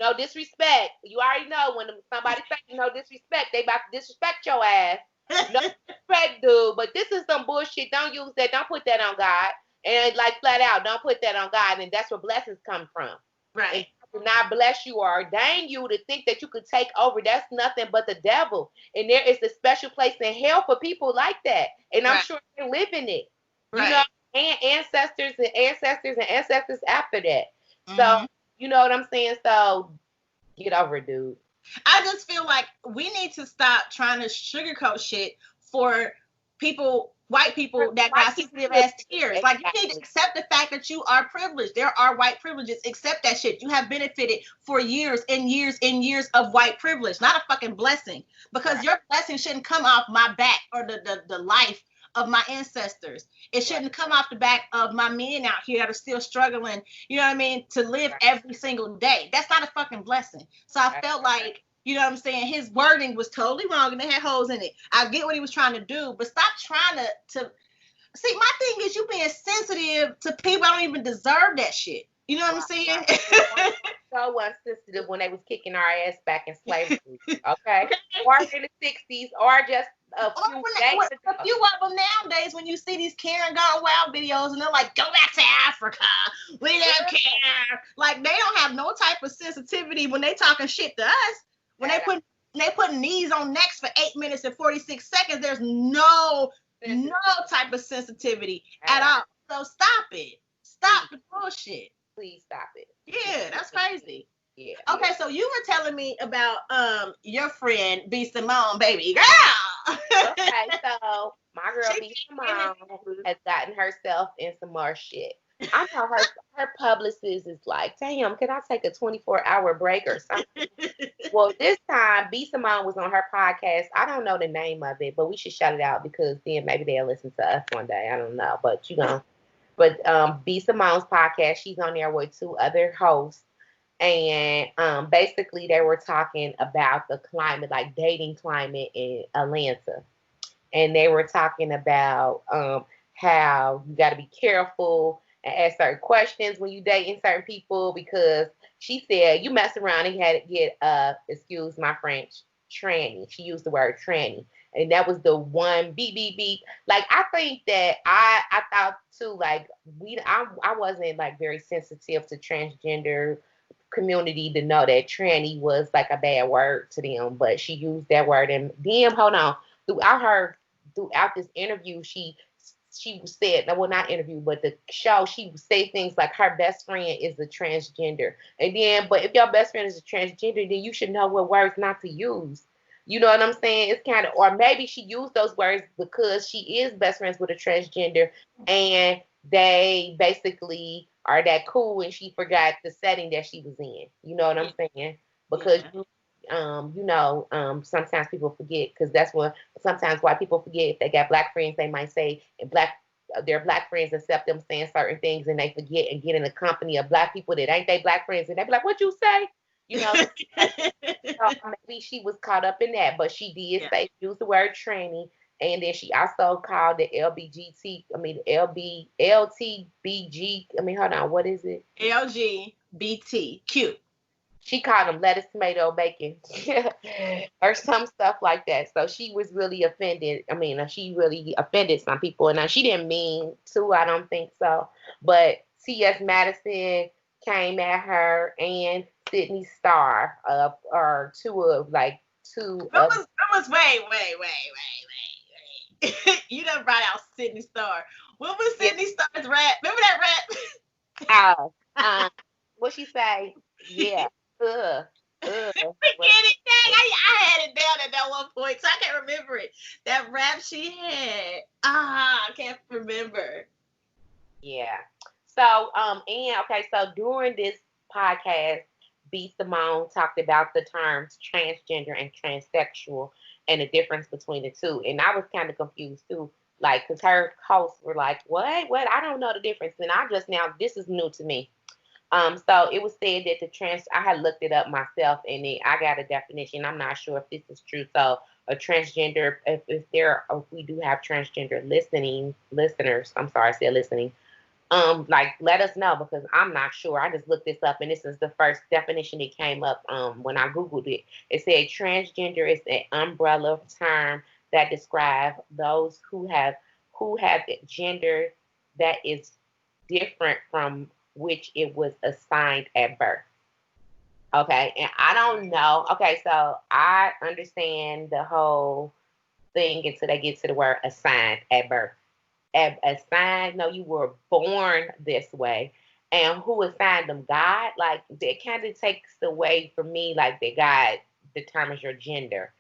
No disrespect. You already know when somebody says no disrespect, they about to disrespect your ass. No disrespect, dude. But this is some bullshit. Don't use that. Don't put that on God. And like flat out, don't put that on God. And that's where blessings come from. Right. And not bless you or ordain you to think that you could take over. That's nothing but the devil. And there is a special place in hell for people like that. And I'm sure they're living it. Right. And ancestors after that. So, you know what I'm saying? So get over it, dude. I just feel like we need to stop trying to sugarcoat shit for people, white people that got sensitive ass tears. Like, you need to accept the fact that you are privileged. There are white privileges. Accept that shit. You have benefited for years and years and years of white privilege, not a fucking blessing. Because your blessing shouldn't come off my back or the life of my ancestors. It shouldn't come off the back of my men out here that are still struggling, you know what I mean, to live every single day. That's not a fucking blessing. So I felt like, you know what I'm saying, his wording was totally wrong and it had holes in it. I get what he was trying to do, but stop trying to see, my thing is, you being sensitive to people that don't even deserve that shit. You know what I'm saying? So sensitive when they was kicking our ass back in slavery. Okay. Or in the 60s, or just a few of them nowadays, when you see these Karen Gone Wild videos and they're like, go back to Africa, we don't care. Like, they don't have no type of sensitivity when they talking shit to us. When they put knees on necks for 8 minutes and 46 seconds, there's no type of sensitivity at all. So stop it. Stop the bullshit. Please stop it. Yeah, that's crazy. Yeah. Okay, so you were telling me about your friend B. Simone, baby girl. Okay, so my girl B. Simone has gotten herself in some more shit. I know her publicist is like, damn, can I take a 24-hour break or something? Well, this time B. Simone was on her podcast. I don't know the name of it, but we should shout it out because then maybe they'll listen to us one day. I don't know, but you know. But B. Simone's podcast, she's on there with two other hosts. And basically they were talking about the climate, like dating climate in Atlanta. And they were talking about how you got to be careful and ask certain questions when you dating certain people, because she said you mess around and you had to get excuse my French, tranny. She used the word tranny. And that was the one beep, beep, beep. Like, I think that I thought too, like, I wasn't like very sensitive to transgender community to know that tranny was like a bad word to them, but she used that word. And then, hold on, throughout this interview, she said, well, not interview, but the show, she would say things like her best friend is a transgender. And then, but if your best friend is a transgender, then you should know what words not to use. You know what I'm saying? It's kind of, or maybe she used those words because she is best friends with a transgender and they basically are that cool and she forgot the setting that she was in. You know what I'm saying? Because sometimes people forget, because that's what sometimes why people forget. If they got black friends, they might say, and their black friends accept them saying certain things, and they forget and get in the company of black people that ain't they black friends, and they be like, "What you say?" You know, so maybe she was caught up in that, but she did use the word tranny, and then she also called the LTBG. Hold on, what is it? LGBTQ. She called them lettuce, tomato, bacon, or some stuff like that. So she was really offended. She really offended some people, and she didn't mean to. I don't think so. But T.S. Madison came at her, and Sydney Starr, or two of like two. That was wait. You done brought out Sydney Starr. What was Sydney Starr's rap? Remember that rap? What she say? Yeah. Forget it. I had it down at that one point, so I can't remember it. That rap she had. I can't remember. Yeah. So, so during this podcast, B. Simone talked about the terms transgender and transsexual and the difference between the two. And I was kind of confused too, like, because her hosts were like, what? I don't know the difference. And this is new to me. So it was said that I had looked it up myself, and I got a definition. I'm not sure if this is true. So a transgender, if we do have transgender listeners, I'm sorry, I said listening. Let us know, because I'm not sure. I just looked this up, and this is the first definition that came up when I Googled it. It said transgender is an umbrella term that describes those who have gender that is different from which it was assigned at birth. Okay, and I don't know. Okay, so I understand the whole thing until they get to the word assigned at birth. Assigned, no, you were born this way. And who assigned them? God? Like, it kind of takes away from me, like, that God determines your gender.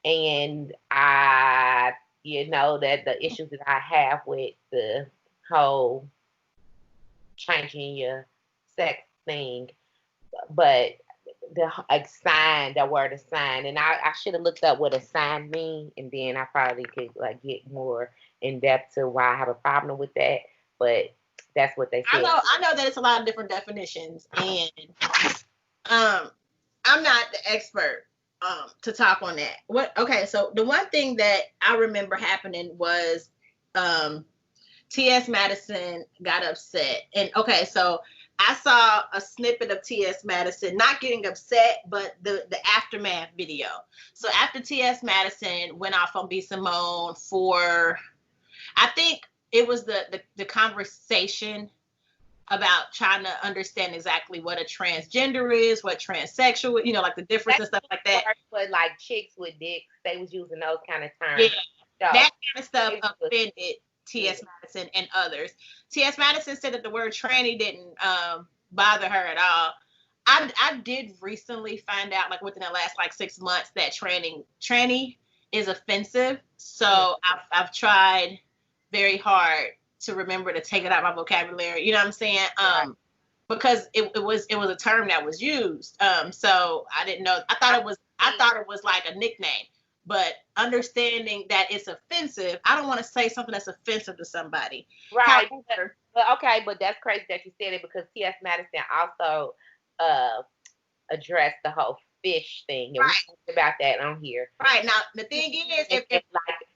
And that the issues that I have with the whole changing your sex thing, but the word assign, and I should have looked up what assign mean, and then I probably could get more in depth to why I have a problem with that. But that's what they said. I know that it's a lot of different definitions, and I'm not the expert to talk on that. So the one thing that I remember happening was T.S. Madison got upset. And so I saw a snippet of T.S. Madison not getting upset, but the aftermath video. So after T.S. Madison went off on B. Simone for, I think it was the conversation about trying to understand exactly what a transgender is, what transsexual, like the difference and stuff like that. But like chicks with dicks, they was using those kind of terms. Yeah, so that kind of stuff offended T.S. Madison and others. T.S. Madison said that the word tranny didn't bother her at all. I did recently find out, like within the last 6 months, that tranny is offensive. So I've tried very hard to remember to take it out of my vocabulary. You know what I'm saying? Because it was a term that was used. So I didn't know. I thought it was like a nickname. But understanding that it's offensive, I don't want to say something that's offensive to somebody. Right. But that's crazy that you said it, because T.S. Madison also addressed the whole fish thing. And we talked about that on here. Right. Now, the thing is, if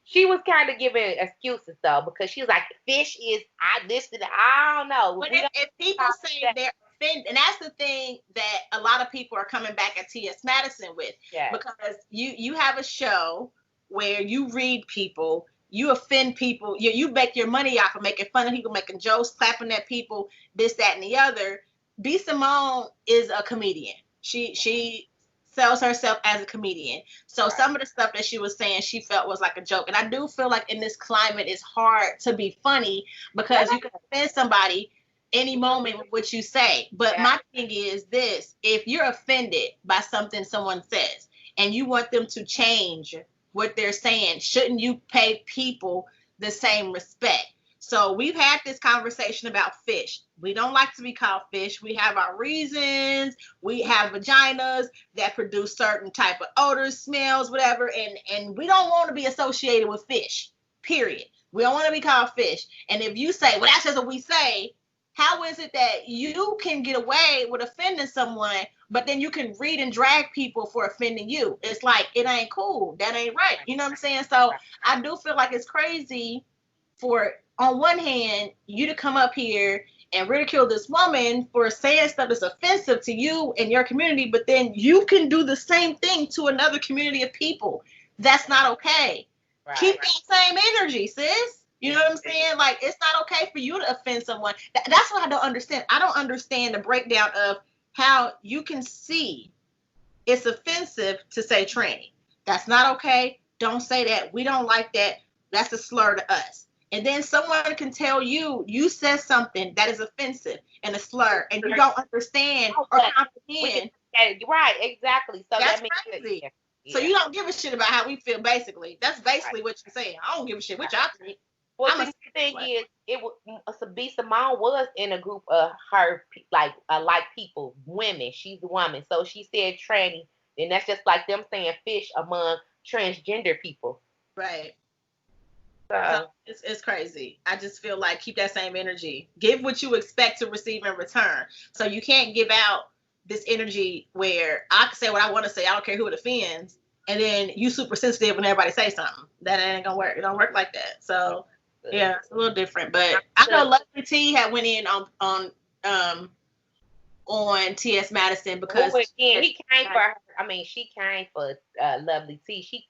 she was kind of giving excuses, though, because she was like, fish is, I don't know. But if people say they're offended, and that's the thing that a lot of people are coming back at T.S. Madison with. Yeah. Because you have a show where you read people, you offend people, you make your money off of making fun of people, making jokes, clapping at people, this, that, and the other. B. Simone is a comedian. She sells herself as a comedian. So some of the stuff that she was saying, she felt was like a joke. And I do feel like in this climate, it's hard to be funny because you can offend somebody any moment with what you say. But my thing is this: if you're offended by something someone says and you want them to change what they're saying, shouldn't you pay people the same respect? So we've had this conversation about fish. We don't like to be called fish. We have our reasons. We have vaginas that produce certain type of odors, smells, whatever. And we don't want to be associated with fish, period. We don't want to be called fish. And if you say, well, that's just what we say, how is it that you can get away with offending someone, but then you can read and drag people for offending you? It's like, it ain't cool. That ain't right. You know what I'm saying? So I do feel like it's crazy for, on one hand, you to come up here and ridicule this woman for saying stuff that's offensive to you and your community, but then you can do the same thing to another community of people. That's not okay. Right. Keep that same energy, sis. You know what I'm saying? Like, it's not okay for you to offend someone. That's what I don't understand. I don't understand the breakdown of how you can see it's offensive to say tranny. That's not okay. Don't say that. We don't like that. That's a slur to us. And then someone can tell you said something that is offensive and a slur, and you don't understand or comprehend. Right, exactly. So that's crazy. So you don't give a shit about how we feel, basically. That's basically what you're saying. I don't give a shit what y'all think. Well, the thing is, B. Simone was in a group of her, like people, women. She's a woman. So she said tranny, and that's just like them saying fish among transgender people. Right. So it's crazy. I just feel like keep that same energy. Give what you expect to receive in return. So you can't give out this energy where I can say what I want to say. I don't care who it offends. And then you super sensitive when everybody say something. That ain't gonna work. It don't work like that. So yeah, it's a little different. But I know Lovely T had went in on T.S. Madison because he came for her. I mean, she came for Lovely T. She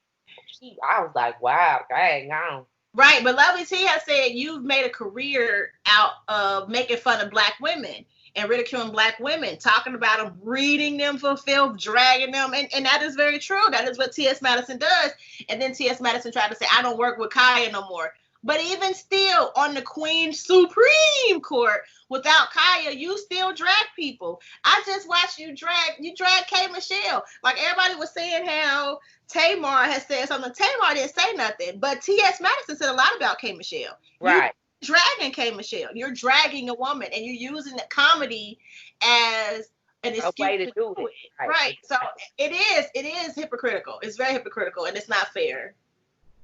I was like, wow, dang on. Right, but Lovely T has said you've made a career out of making fun of Black women and ridiculing Black women, talking about them, reading them for filth, dragging them, and that is very true. That is what T.S. Madison does. And then T.S. Madison tried to say, I don't work with Kaya no more. But even still, on the Queen's Supreme Court, without Kaya, you still drag people. I just watched you drag K. Michelle. Like everybody was saying how Tamar has said something. Tamar didn't say nothing, but T.S. Madison said a lot about K. Michelle. Right. You're dragging K. Michelle. You're dragging a woman, and you're using the comedy as an excuse way to do it. Right. So it is hypocritical. It's very hypocritical, and it's not fair.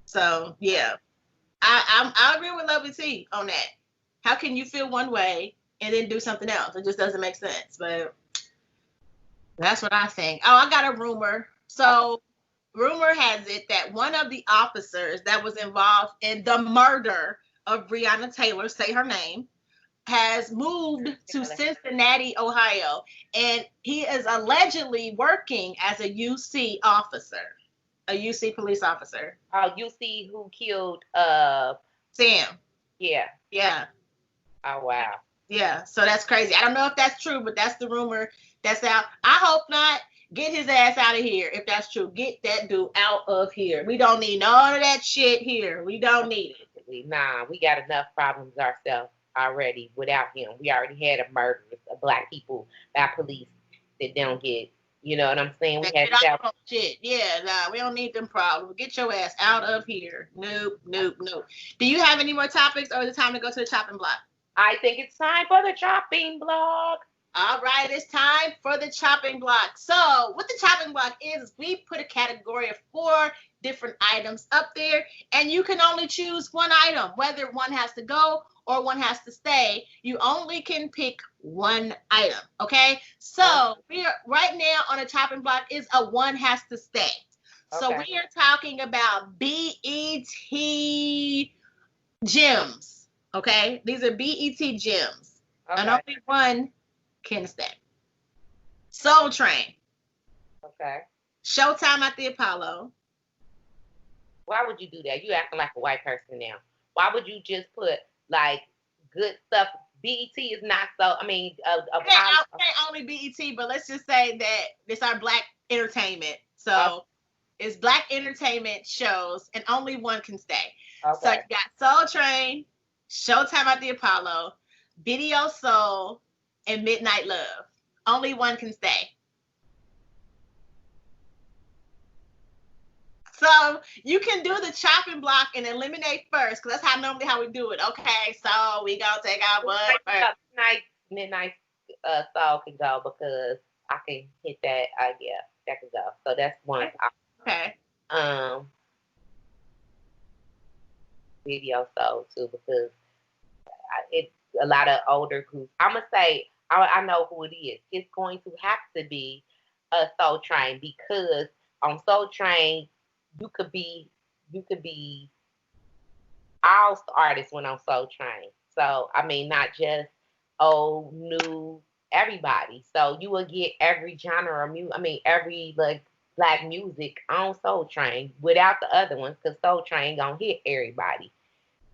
So yeah. I agree with Lovely T on that. How can you feel one way and then do something else? It just doesn't make sense. But that's what I think. Oh, I got a rumor. So rumor has it that one of the officers that was involved in the murder of Breonna Taylor, say her name, has moved to Cincinnati, Ohio. And he is allegedly working as a UC officer. A UC police officer. UC who killed Sam. Yeah. Yeah. Oh wow. Yeah. So that's crazy. I don't know if that's true, but that's the rumor that's out. I hope not. Get his ass out of here if that's true. Get that dude out of here. We don't need none of that shit here. We don't need it. Nah, we got enough problems ourselves already without him. We already had a murder of Black people by police that don't get. You know what I'm saying? We had shit. Yeah, nah, we don't need them problems. Get your ass out of here. Nope. Do you have any more topics, or is it time to go to the chopping block? I think it's time for the chopping block. All right, it's time for the chopping block. So what the chopping block is we put a category of 4 different items up there, and you can only choose one item, whether one has to go or one has to stay. You only can pick one item, okay? So we are right now on a chopping block is a one has to stay. Okay. So we are talking about BET gems, okay? These are BET gems, and only one can stay. Soul Train. Okay. Showtime at the Apollo. Why would you do that? You acting like a white person now. Why would you just put like good stuff, BET is not so. I mean, it ain't only BET, but let's just say that it's our Black entertainment. So it's Black entertainment shows, and only one can stay. Okay. So you got Soul Train, Showtime at the Apollo, Video Soul, and Midnight Love. Only one can stay. So you can do the chopping block and eliminate first, because that's normally how we do it. Okay, so we gonna take our butt first. Midnight Soul can go because I can hit that. Yeah, that can go. So that's one. Okay. Video Soul too, because it's a lot of older groups. I'm gonna say I know who it is. It's going to have to be a Soul Train, because on Soul Train you could be all artists went on Soul Train. So I mean, not just old, new, everybody. So you will get every genre of music. I mean, every like Black music on Soul Train without the other ones, because Soul Train gonna hit everybody.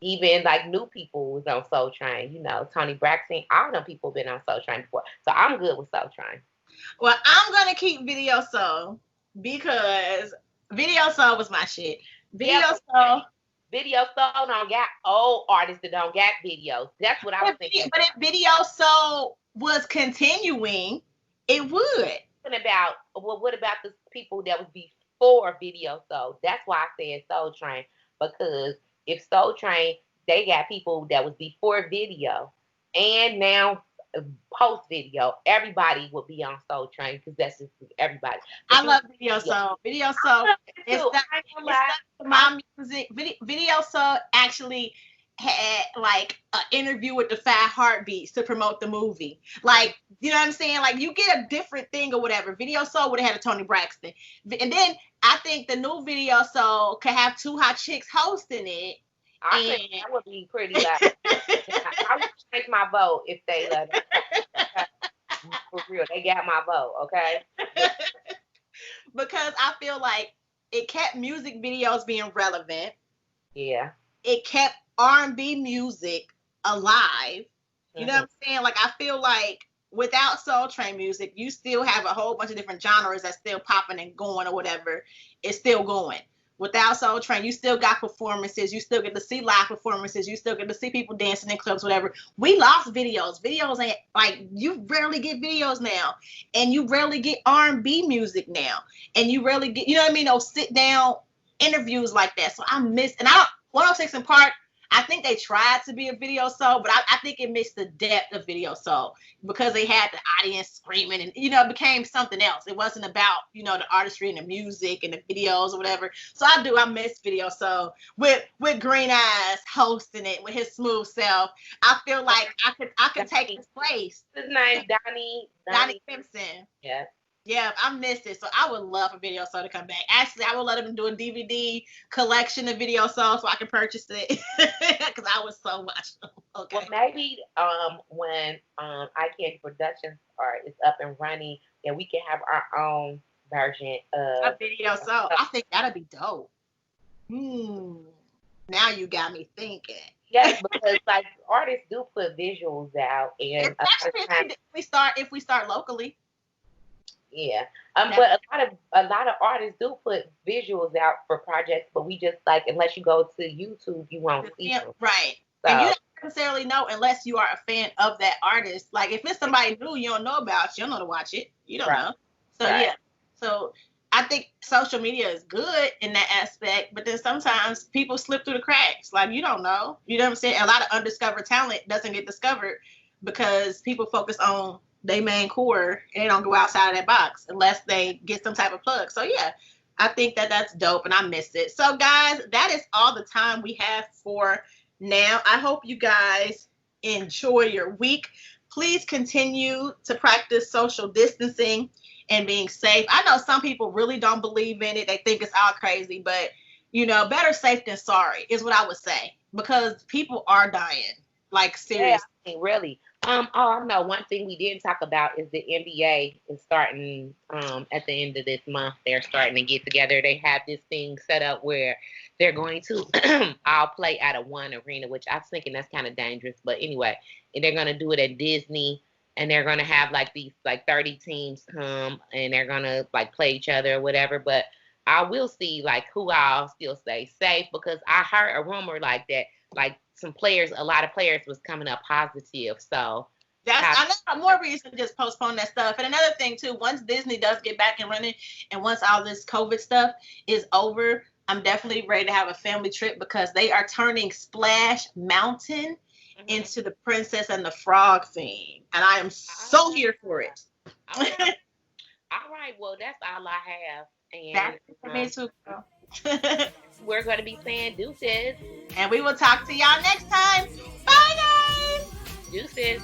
Even like new people was on Soul Train, you know, Tony Braxton, all them people been on Soul Train before. So I'm good with Soul Train. Well, I'm gonna keep Video Soul because Video Soul was my shit. Video Soul don't got old artists that don't got videos. That's what I was thinking. But if Video Soul was continuing, it would. What about the people that was before Video Soul? That's why I said Soul Train, because if Soul Train, they got people that was before video and now post video, everybody would be on Soul Train, because that's just everybody. I love Video Soul. Video Soul is my music. Video Soul actually had like an interview with the 5 Heartbeats to promote the movie. Like, you know what I'm saying? Like, you get a different thing or whatever. Video Soul would have had a Tony Braxton. And then I think the new Video Soul could have 2 hot chicks hosting it. I think that would be pretty loud. I would change my vote if they let it. For real, they got my vote, okay? Because I feel like it kept music videos being relevant. Yeah. It kept R&B music alive. You know what I'm saying? Like, I feel like without Soul Train music, you still have a whole bunch of different genres that's still popping and going or whatever. It's still going. Without Soul Train, you still got performances. You still get to see live performances. You still get to see people dancing in clubs, whatever. We lost videos. Videos ain't, like, you rarely get videos now. And you rarely get R&B music now. And you rarely get, you know what I mean, those sit-down interviews like that. So I miss, and 106 in Park, I think they tried to be a Video Soul, but I think it missed the depth of Video Soul, because they had the audience screaming and, you know, it became something else. It wasn't about, you know, the artistry and the music and the videos or whatever. So I miss Video Soul with Green Eyes hosting it with his smooth self. I feel like I could take his place. His name Donnie Simpson. Yeah. Yeah, I missed it. So I would love a Video Soul to come back. Actually, I would let them do a DVD collection of Video Soul so I can purchase it, because I would so watch them. Okay. Well, maybe when iCandy Productions is up and running, and we can have our own version of a Video Soul. I think that'd be dope. Now you got me thinking. Yes, because like artists do put visuals out, and especially if we start locally. Yeah, but a lot of artists do put visuals out for projects, but we just like, unless you go to YouTube, you won't see them. Right. So, and you don't necessarily know unless you are a fan of that artist. Like, if it's somebody new you don't know about, you don't know to watch it. You don't know. So yeah. So I think social media is good in that aspect, but then sometimes people slip through the cracks. Like, you don't know. You know what I'm saying? A lot of undiscovered talent doesn't get discovered because people focus on they main core and they don't go outside of that box unless they get some type of plug. So yeah, I think that's dope and I missed it. So guys, that is all the time we have for now. I hope you guys enjoy your week. Please continue to practice social distancing and being safe. I know some people really don't believe in it. They think it's all crazy, but you know, better safe than sorry is what I would say, because people are dying. Like, seriously. Yeah, really. I know one thing we didn't talk about is the NBA is starting at the end of this month. They're starting to get together. They have this thing set up where they're going to all play out of one arena, which I was thinking that's kind of dangerous. But anyway, and they're going to do it at Disney, and they're going to have like these like 30 teams come, and they're going to like play each other or whatever. But I will see like who all still stay safe, because I heard a rumor like that, like a lot of players was coming up positive. So I know more reason to just postpone that stuff. And another thing too, once Disney does get back and running, and once all this COVID stuff is over, I'm definitely ready to have a family trip, because they are turning Splash Mountain into the Princess and the Frog theme, and I am so here for it. All right. Well, that's all I have. And that's for me too, girl. We're going to be saying deuces. And we will talk to y'all next time. Bye, guys. Deuces.